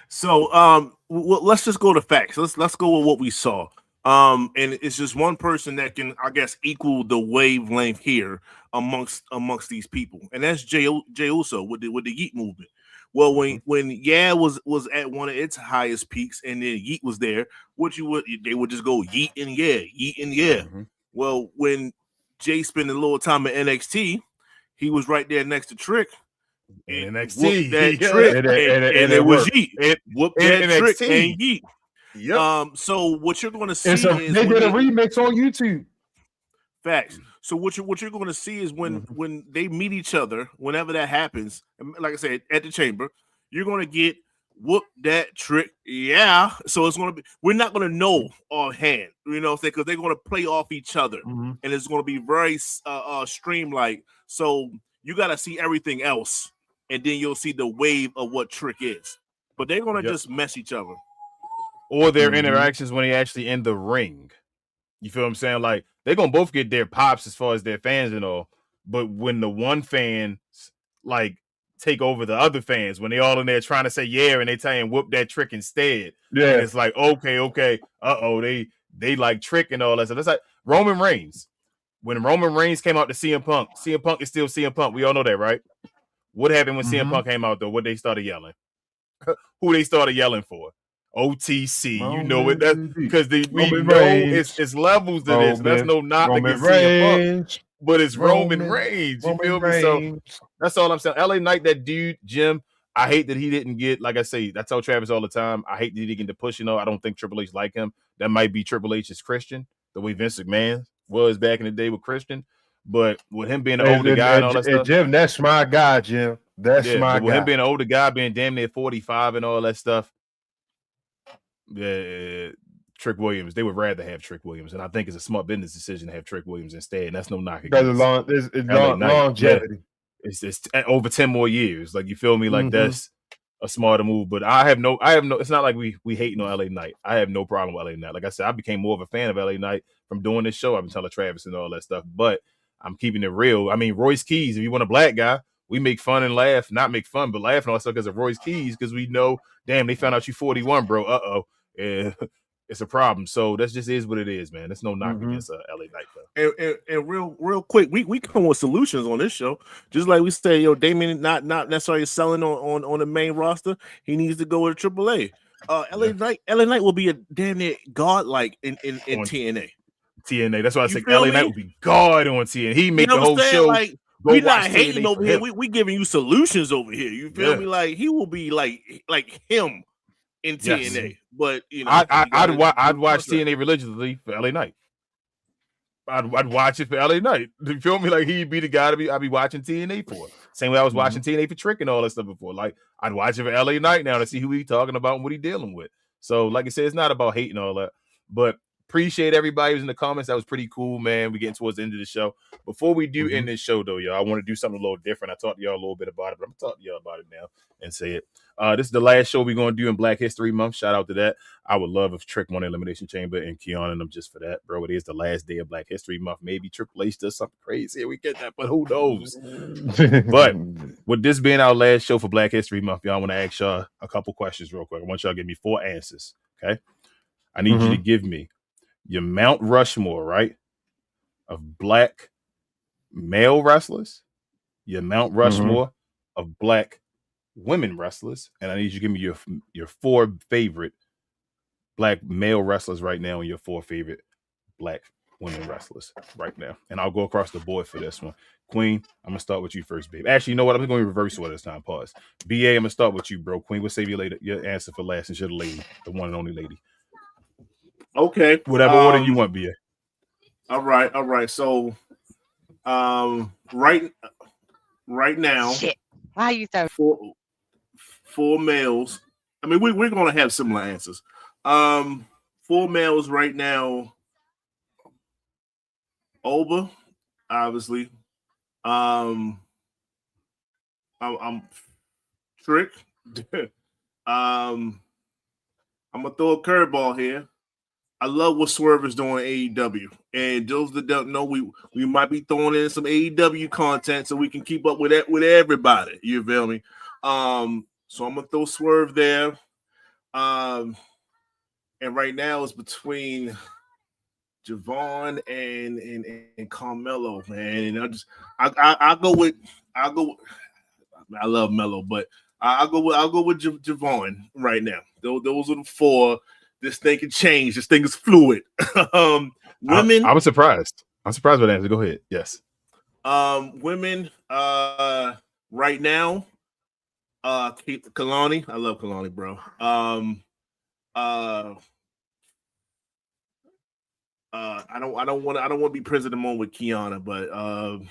Speaker 4: So let's just go to facts. Let's go with what we saw. And it's just one person that can, I guess, equal the wavelength here amongst these people, and that's Jey Uso with the Yeet movement. Well, when was at one of its highest peaks, and then Yeet was there, they would just go Yeet and yeah. Well, when Jay spent a little time at NXT, he was right there next to Trick.
Speaker 1: And NXT,
Speaker 4: that Trick, and it was Yeet. It whooped that
Speaker 1: NXT.
Speaker 4: Trick and Yeet.
Speaker 1: Yep.
Speaker 4: So what you're going to see is
Speaker 3: they did a remix on YouTube.
Speaker 4: Facts. So what you're going to see is when they meet each other, whenever that happens, like I said, at the Chamber, you're going to get whoop that Trick. Yeah. So it's going to be, we're not going to know offhand, because they're going to play off each other, and it's going to be very streamlined. So you got to see everything else, and then you'll see the wave of what Trick is. But they're going to just mess each other.
Speaker 1: Or their interactions when they actually in the ring. You feel what I'm saying? Like, they're going to both get their pops as far as their fans and all. But when the one fan, like, take over the other fans, when they all in there trying to say yeah, and they tell you whoop that Trick instead. Yeah. And it's like, okay. Uh-oh, they like Trick and all that. So that's like Roman Reigns. When Roman Reigns came out to CM Punk is still CM Punk. We all know that, right? What happened when CM Punk came out, though? What they started yelling? Who they started yelling for? OTC, Roman, you know it. That's because we know it's levels to this. That's no knock against CM Punk, but it's Roman Reigns. You feel me? So that's all I'm saying. LA Knight, that dude, Jim. I hate that he didn't get, like I say, I tell Travis all the time, I hate that he didn't get the push. I don't think Triple H like him. That might be Triple H's Christian, the way Vince McMahon was back in the day with Christian. But with him being an older guy and all that stuff.
Speaker 3: Jim, that's my guy, Jim. That's my
Speaker 1: guy. With him being
Speaker 3: an
Speaker 1: older guy, being damn near 45 and all that stuff, Trick Williams, they would rather have Trick Williams. And I think it's a smart business decision to have Trick Williams instead. And that's no knock against longevity. It's over 10 more years. Like, you feel me? Like, that's a smarter move. But I have no, it's not like we hating on LA Knight. I have no problem with LA Knight. Like I said, I became more of a fan of LA Knight from doing this show. I've been telling Travis and all that stuff, but I'm keeping it real. I mean, Royce Keys, if you want a black guy, we make fun and laugh, not make fun, but laugh and all that stuff because of Royce Keys, because we know, damn, they found out you 41, bro. Yeah, it's a problem. So that just is what it is, man. There's no knock against LA Knight, though.
Speaker 4: And real quick, we come with solutions on this show. Just like we say, Damien not necessarily selling on the main roster. He needs to go to AAA. LA Knight will be a damn near godlike in TNA.
Speaker 1: TNA. That's why I say LA Knight will be God on TNA. He make the whole show.
Speaker 4: Like, we're not hating over here. We giving you solutions over here. You feel me? Like, he will be like him in TNA. Yes. But
Speaker 1: I'd watch TNA religiously for LA Knight. I'd watch it for LA Knight. You feel me? Like, he'd be the guy I'd be watching TNA for. Same way I was watching TNA for Trick and all that stuff before. Like, I'd watch it for LA Knight now to see who he's talking about and what he's dealing with. So, like I said, it's not about hating all that, but appreciate everybody who's in the comments. That was pretty cool, man. We're getting towards the end of the show. Before we do end this show, though, y'all, I want to do something a little different. I talked to y'all a little bit about it, but I'm going to talk to y'all about it now and say it. This is the last show we're going to do in Black History Month. Shout out to that. I would love if Trick won Elimination Chamber and Kiana and them just for that, bro. It is the last day of Black History Month. Maybe Triple H does something crazy and we get that, but who knows? But with this being our last show for Black History Month, y'all, I want to ask y'all a couple questions real quick. I want y'all to give me 4 answers, okay? I need you to give me your Mount Rushmore, right, of black male wrestlers, your Mount Rushmore of black women wrestlers, and I need you to give me your 4 favorite black male wrestlers right now and your 4 favorite black women wrestlers right now. And I'll go across the board for this one. Queen, I'm going to start with you first, babe. Actually, you know what? I'm going to reverse order this time. Pause. BA, I'm going to start with you, bro. Queen, we'll save you later. Your answer for last since you're the lady, the one and only lady.
Speaker 4: Okay.
Speaker 1: Whatever order you want, BA.
Speaker 4: All right. So, right now,
Speaker 2: shit. Why you so
Speaker 4: 4 males. I mean, we're gonna have similar answers. 4 males right now. Oba, obviously. I'm Trick. I'm gonna throw a curveball here. I love what Swerve is doing AEW, and those that don't know, we might be throwing in some AEW content so we can keep up with everybody. You feel me? So I'm gonna throw Swerve there. And right now it's between Javon and Carmelo, man. And I love Melo, but I'll go with Javon right now. Those are the 4. This thing can change. This thing is fluid. Women.
Speaker 1: I was surprised. I'm surprised by that answer. Go ahead. Yes.
Speaker 4: Women. Right now. Kalani. I love Kalani, bro. I don't want to be Prince of the Moment with Kiana, but all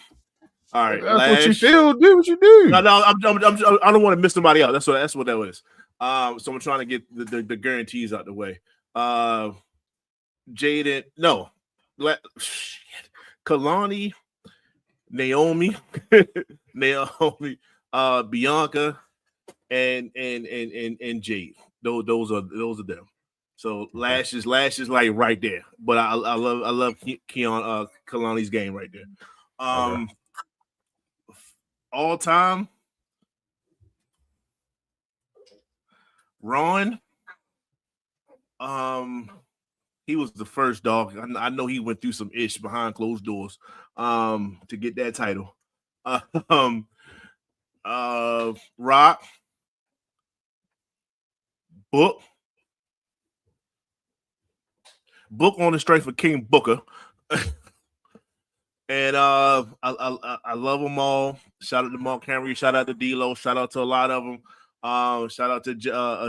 Speaker 4: right.
Speaker 1: That's Lash. What you feel. Do what you do.
Speaker 4: No, I don't want to miss somebody out. That's what that was. So I'm trying to get the guarantees out the way. Jaden, no, Kalani, Naomi, Bianca, and Jade. Those are them. So Lash is like right there. But I love Kalani's game right there. All time. Ron, he was the first dog. I know he went through some ish behind closed doors to get that title. Rock, Book on the strength for King Booker. And I love them all. Shout out to Mark Henry. Shout out to D-Lo. Shout out to a lot of them. Shout out to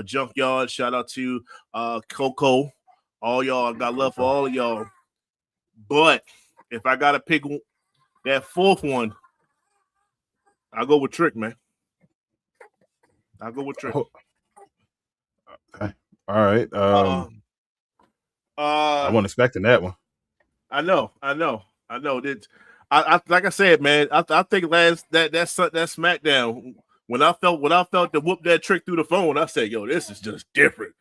Speaker 4: Junkyard. Shout out to Coco. All y'all, got love for all of y'all. But if I gotta pick that fourth one, I'll go with Trick, man. I'll go with Trick.
Speaker 1: Okay. All right. I wasn't expecting that one.
Speaker 4: I know. That I like I said, man. I think that SmackDown when I felt to whoop that Trick through the phone, I said, "Yo, this is just different.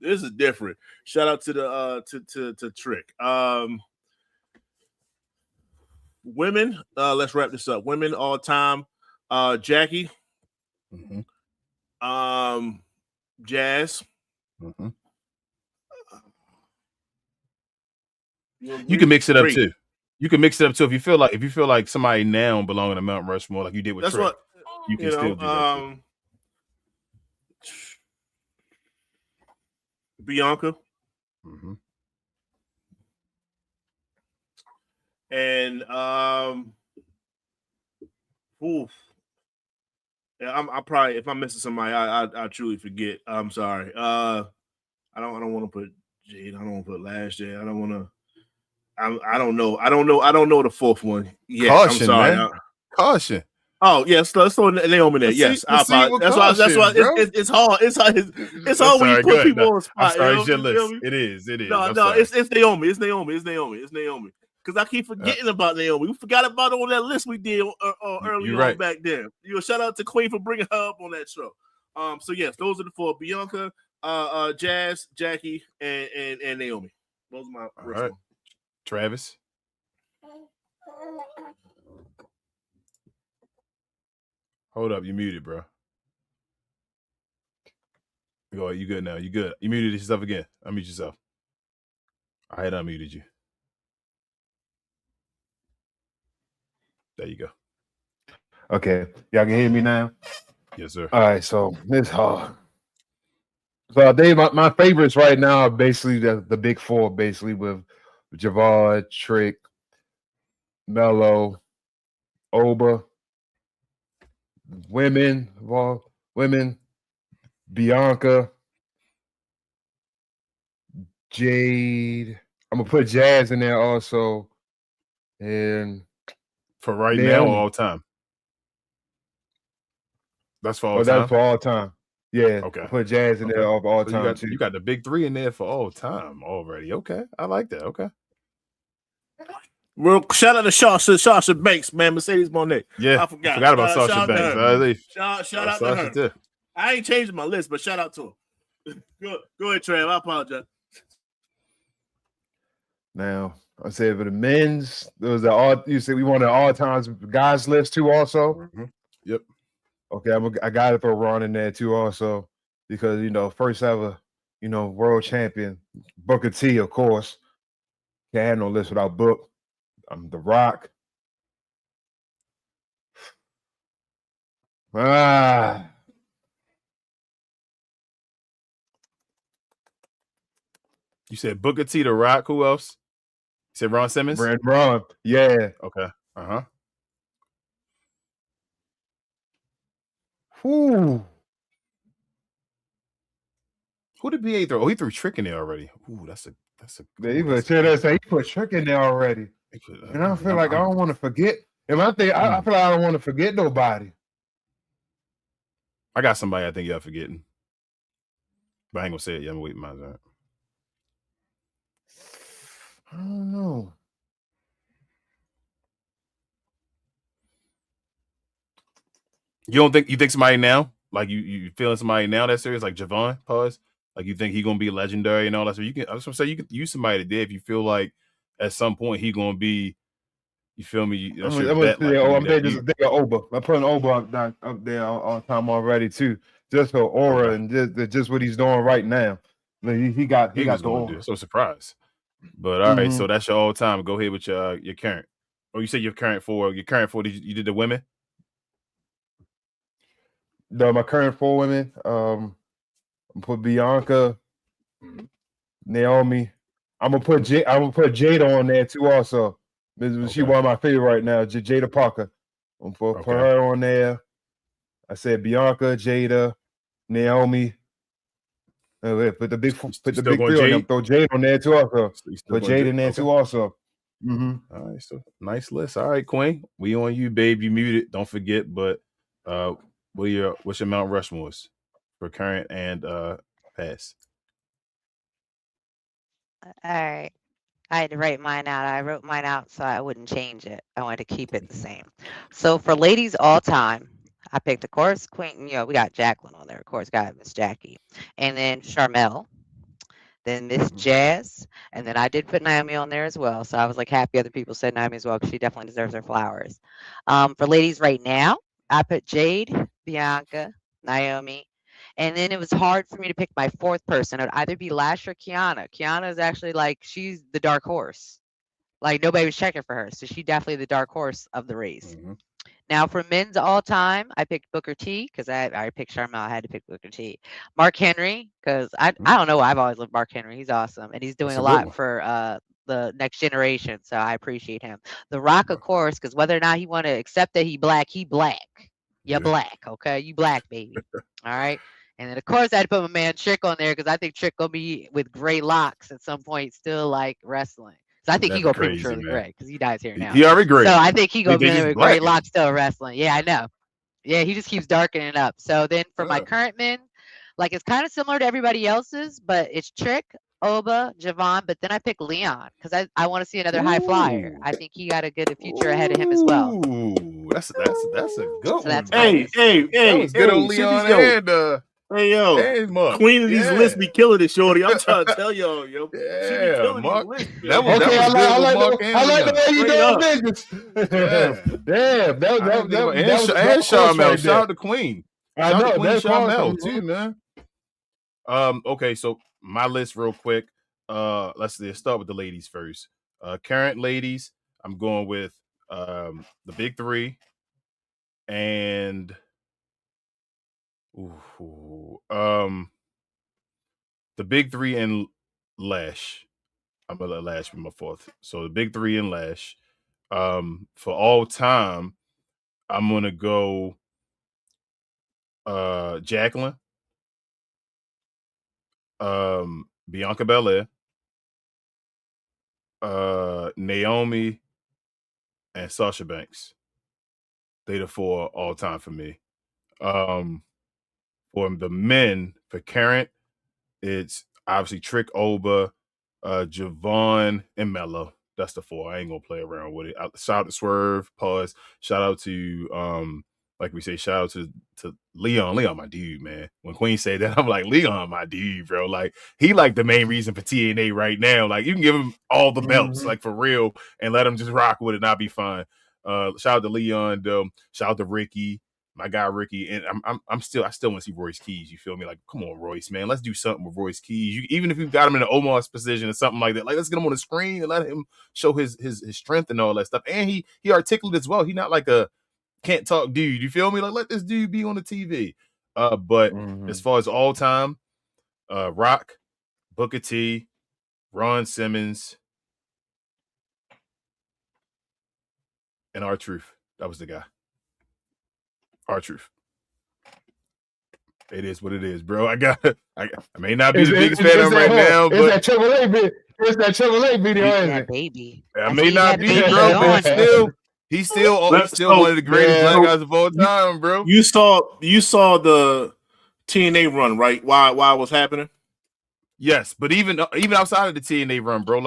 Speaker 4: This is different." Shout out to the to Trick. Women. Let's wrap this up. Women all time. Jackie.
Speaker 1: Mm-hmm.
Speaker 4: Jazz.
Speaker 1: Mm-hmm. You can mix it up too. You can mix it up too if you feel like somebody now belonging to Mount Rushmore, like you did with
Speaker 4: That's
Speaker 1: Trick.
Speaker 4: What
Speaker 1: you can still do that.
Speaker 4: Bianca.
Speaker 1: Mm-hmm.
Speaker 4: And oof. Yeah, I'm probably, if I'm missing somebody, I truly forget. I'm sorry. I don't want to put Jade. I don't want to put Last Jade. I don't want to. I don't know. I don't know the fourth one. Yeah,
Speaker 1: Caution,
Speaker 4: I'm sorry.
Speaker 1: Man. Caution.
Speaker 4: Oh yes, let's throw Naomi there. Yes, I apologize. That's why it's hard. It's hard when you put people on the spot.
Speaker 1: I'm sorry, it's your list. It is.
Speaker 4: No, it's Naomi. It's Naomi. Because I keep forgetting about Naomi. We forgot about her on that list we did early on back then. Shout out to Queen for bringing her up on that show. So yes, those are the four: Bianca, Jazz, Jackie, and Naomi. Those are my first ones.
Speaker 1: Travis. Hold up, you muted, bro. Go, you good now? You good? You muted yourself again. Unmute yourself. I had unmuted you. There you go.
Speaker 3: Okay, y'all can hear me now.
Speaker 1: Yes, sir.
Speaker 3: All right, so it's hard. So Dave, my favorites right now are basically the big four, basically with Javad, Trick, Mello, Oba. Women, Bianca, Jade. I'm gonna put Jazz in there also, and
Speaker 1: for right now, all time. That's for all time.
Speaker 3: That's for all time. Yeah.
Speaker 1: Okay.
Speaker 3: Put Jazz in there all time too.
Speaker 1: You got the big three in there for all time already. Okay, I like that. Okay.
Speaker 4: Well, shout out to Sasha Banks, man. Mercedes Monet.
Speaker 1: Yeah, I forgot about Sasha Banks.
Speaker 4: Shout out to her. Too. I ain't changing my list, but shout out to her. Go ahead, Trav. I apologize.
Speaker 3: Now, I said for the men's, there was you said we want an all times guys list too, also.
Speaker 1: Mm-hmm. Yep.
Speaker 3: Okay, I got to throw Ron in there too, also, because first ever, world champion Booker T, of course. Can't have no list without Book. The Rock.
Speaker 1: You said Booker T, The Rock. Who else? You said Ron Simmons?
Speaker 3: Ron. Yeah.
Speaker 1: Okay. Uh-huh.
Speaker 3: Who
Speaker 1: did BA throw? Oh, he threw Trick in there already. Ooh, that's a
Speaker 3: he put Trick in there already. And I feel like I don't want to forget. And I feel like I don't want to forget nobody.
Speaker 1: I got somebody I think y'all forgetting. But I ain't gonna say it yet. I'm waiting my turn.
Speaker 3: I don't know.
Speaker 1: You think somebody now? Like you feeling somebody now that serious? Like Javon, pause. Like you think he gonna be legendary and all that? So I was gonna say you could use somebody today if you feel like at some point he gonna be. You feel me? I'm
Speaker 3: thinking Oba. I'm putting Oba up there all time already too, just for aura and just what he's doing right now. He got the aura.
Speaker 1: So surprised. But all right, so that's your all time. Go ahead with your current. Oh, you said your current four. Your current four. You did the women?
Speaker 3: No, my current four women. I'm gonna put Bianca, Naomi. I'm gonna put Jada on there too. Also, she one of my favorite right now. Jada Parker. I'm gonna put her on there. I said Bianca, Jada, Naomi. Put the big three on them. Throw Jade on there too also. Put Jade in there too also.
Speaker 1: All right, so nice list. All right, Queen, we on you, babe. You muted. Don't forget. But what's your Mount Rushmores for current and past?
Speaker 2: All right. I had to write mine out. I wrote mine out so I wouldn't change it. I wanted to keep it the same. So for ladies all time, I picked, of course, Queen. We got Jacqueline on there. Of course, got Miss Jackie. And then Charmel. Then Miss Jazz. And then I did put Naomi on there as well. So I was like happy other people said Naomi as well because she definitely deserves her flowers. For ladies right now, I put Jade, Bianca, Naomi. And then it was hard for me to pick my fourth person. It would either be Lash or Kiana. Kiana is actually she's the dark horse. Like nobody was checking for her. So she's definitely the dark horse of the race. Now for men's all time, I picked Booker T because I picked Charmel. I had to pick Booker T. Mark Henry because I don't know. I've always loved Mark Henry. He's awesome. And he's doing a lot for the next generation. So I appreciate him. The Rock, of course, because whether or not he want to accept that he black. You're black. Okay. You black, baby. All right. And then, of course, I had to put my man Trick on there because I think Trick going to be with gray locks at some point still wrestling. So I think he going to prematurely gray because he dies here now.
Speaker 1: He already gray.
Speaker 2: So I think he going to be with gray locks still wrestling. Yeah, I know. Yeah, he just keeps darkening up. So then for my current men, it's kind of similar to everybody else's, but it's Trick, Oba, Javon, but then I pick Leon because I want to see another high flyer. I think he got a good future ahead of him as well.
Speaker 1: That's a good one.
Speaker 4: Hey, that was good on Leon and hey yo, Queen of these lists be killing it, shorty. I'm trying to tell y'all, yo.
Speaker 1: Yeah, Mark.
Speaker 3: That was I like the way you doing business. Damn, that was
Speaker 1: and Charmel. Shout out to Queen.
Speaker 3: I know
Speaker 1: Queen Charmel too, man. Okay, so my list real quick. Let's start with the ladies first. Current ladies, I'm going with the big three and the big three and Lash. I'm gonna let Lash be my fourth. So the big three and Lash. For all time, I'm gonna go Jacqueline, Bianca Belair, Naomi, and Sasha Banks. They the four all time for me. For the men, for current, it's obviously Trick, Oba, Javon, and Mello. That's the four. I ain't gonna play around with it. Shout out to Swerve, pause. Shout out to like we say, shout out to Leon. Leon, my dude, man. When Queen said that, I'm like, Leon, my dude, bro. Like, he the main reason for TNA right now. Like, you can give him all the belts, for real, and let him just rock with it and I'll be fine. Shout out to Leon, though. Shout out to Ricky, my guy Ricky. And I still want to see Royce Keys. You feel me? Like, come on, Royce, man. Let's do something with Royce Keys. Even if you've got him in an Omar's position or something like that, let's get him on the screen and let him show his strength and all that stuff. And he articulate as well. He's not like a can't talk dude. You feel me? Like, let this dude be on the TV. But as far as all time, Rock, Booker T, Ron Simmons, and R-Truth. That was the guy. R-Truth. It is what it is, bro. I may not be the biggest fan of right now, but
Speaker 3: it's that Triple A video, isn't it?
Speaker 2: Baby.
Speaker 1: I may not be, bro, but he's still one of the greatest black guys of all time, bro.
Speaker 4: You saw the TNA run, right? Why it was happening?
Speaker 1: Yes, but even outside of the TNA run, bro,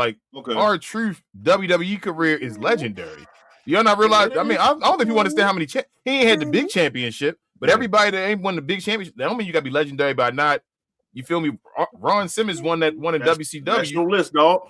Speaker 1: R-Truth WWE career is legendary. Y'all not realize? I mean, I don't think you understand how many he ain't had the big championship, but everybody that ain't won the big championship, that don't mean you gotta be legendary by not. You feel me? Ron Simmons won in WCW.
Speaker 4: That's your list, dog.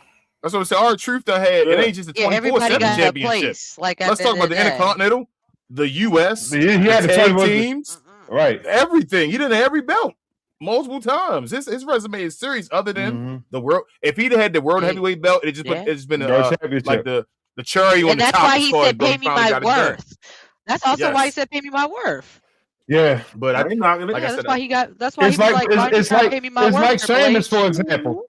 Speaker 1: That's what I said. R-Truth done had. It ain't just a 24/7 championship. Let's talk about the Intercontinental, the US,
Speaker 3: he had the tag
Speaker 1: teams,
Speaker 3: right?
Speaker 1: Everything. He done had every belt multiple times. His resume is serious. Other than the world, if he'd had the world heavyweight belt, it's been like the cherry on the top.
Speaker 2: And that's why he said, "Pay me my worth." That's also why he said, "Pay me my worth."
Speaker 3: Yeah,
Speaker 1: but I think
Speaker 2: that's why he got. That's why he's like, "Pay me my worth."
Speaker 3: It's like Sheamus, for example.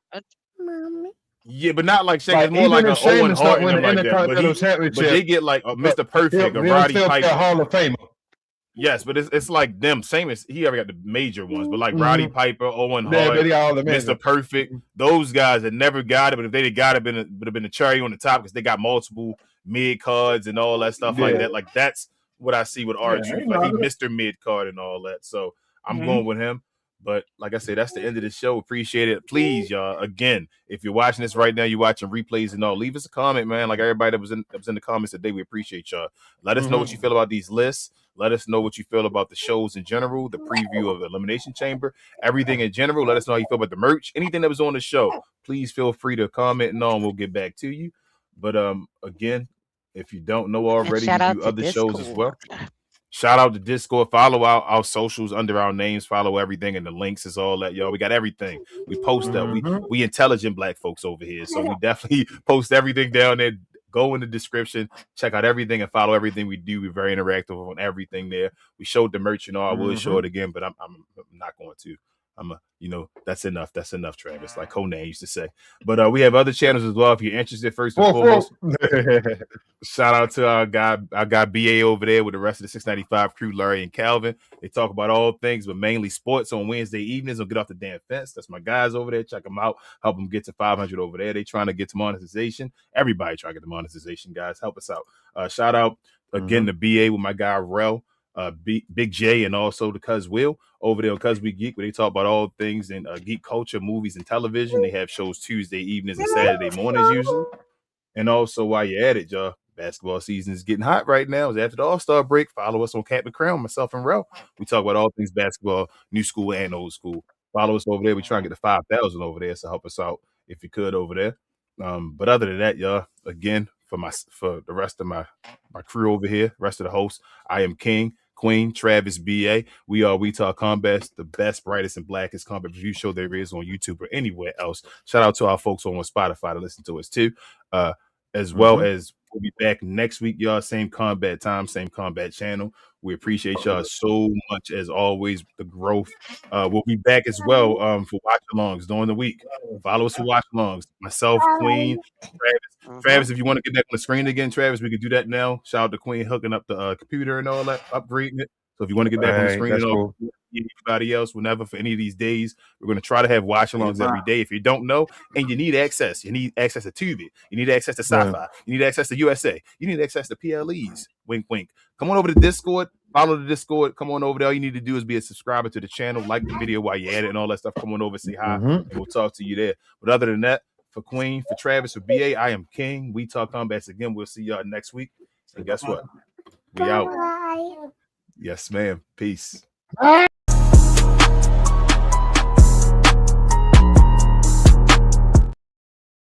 Speaker 1: Yeah, but not like Sheamus. More like an Owen Hart and like that. But they get like a Mr. Perfect, a Roddy Piper,
Speaker 3: Hall of Famer.
Speaker 1: Yes, but it's like them. Same as he ever got the major ones, but like Roddy Piper, Owen Hart, Mr. Perfect, those guys that never got it, but if they got it, would have been a cherry on the top because they got multiple mid cards and all that stuff like that. Like that's what I see with R-Truth. Like he Mr. Mid card and all that. So I'm going with him. But like I said, that's the end of the show. Appreciate it. Please, y'all. Again, if you're watching this right now, you're watching replays and all, leave us a comment, man. Like everybody that was in the comments today, we appreciate y'all. Let us know what you feel about these lists. Let us know what you feel about the shows in general, the preview of the Elimination Chamber, everything in general. Let us know how you feel about the merch, anything that was on the show. Please feel free to comment and all, and we'll get back to you. But again, if you don't know already, we do other shows as well. Shout out to Discord. Follow our socials under our names. Follow everything, and the links is all that, y'all. We got everything. We post up. We intelligent black folks over here, so we definitely post everything down there. Go in the description, check out everything, and follow everything we do. We're very interactive on everything there. We showed the merch, you know. I would show it again, but I'm not going to. That's enough. That's enough, Travis. Like Conan used to say. But we have other channels as well. If you're interested, first and foremost, shout out to our guy BA over there with the rest of the 695 crew, Larry and Calvin. They talk about all things, but mainly sports on Wednesday evenings. Or Get Off the Damn Fence. That's my guys over there. Check them out. Help them get to 500 over there. They trying to get to monetization. Everybody trying to get to monetization, guys. Help us out. Shout out again to BA with my guy Rel. Big J, and also the Cuz Will over there on Cuz We Geek, where they talk about all things in geek culture, movies, and television. They have shows Tuesday evenings and Saturday mornings usually. And also, while you're at it, y'all, basketball season is getting hot right now. It's after the All-Star break. Follow us on Captain Crown, myself and Rel. We talk about all things basketball, new school and old school. Follow us over there. We try and get to 5,000 over there, so help us out if you could over there. But other than that, y'all, again, for the rest of my crew over here, rest of the hosts, I am King, Queen, Travis, BA. We are We Talk Combat, the best, brightest, and blackest combat review show there is on YouTube or anywhere else. Shout out to our folks on Spotify to listen to us too. As well as we'll be back next week, y'all. Same combat time, same combat channel. We appreciate y'all so much as always. The growth. We'll be back as well for watch-alongs during the week. Follow us for watch-alongs. Myself, Queen, Travis. If you want to get back on the screen again, Travis, we can do that now. Shout out to Queen hooking up the computer and all that, upgrading it. So if you want to get back on the screen and all, anybody else, whenever, for any of these days, we're going to try to have watch-alongs every day. If you don't know and you need access to Tubi, you need access to Sci-Fi, you need access to USA, you need access to PLEs. Wink, wink. Come on over to Discord. Follow the Discord. Come on over there. All you need to do is be a subscriber to the channel, like the video while you're at it and all that stuff. Come on over, say hi, and we'll talk to you there. But other than that, for Queen, for Travis, for BA, I am King. We Talk Combats again. We'll see y'all next week. And guess what? We out. Yes, ma'am. Peace.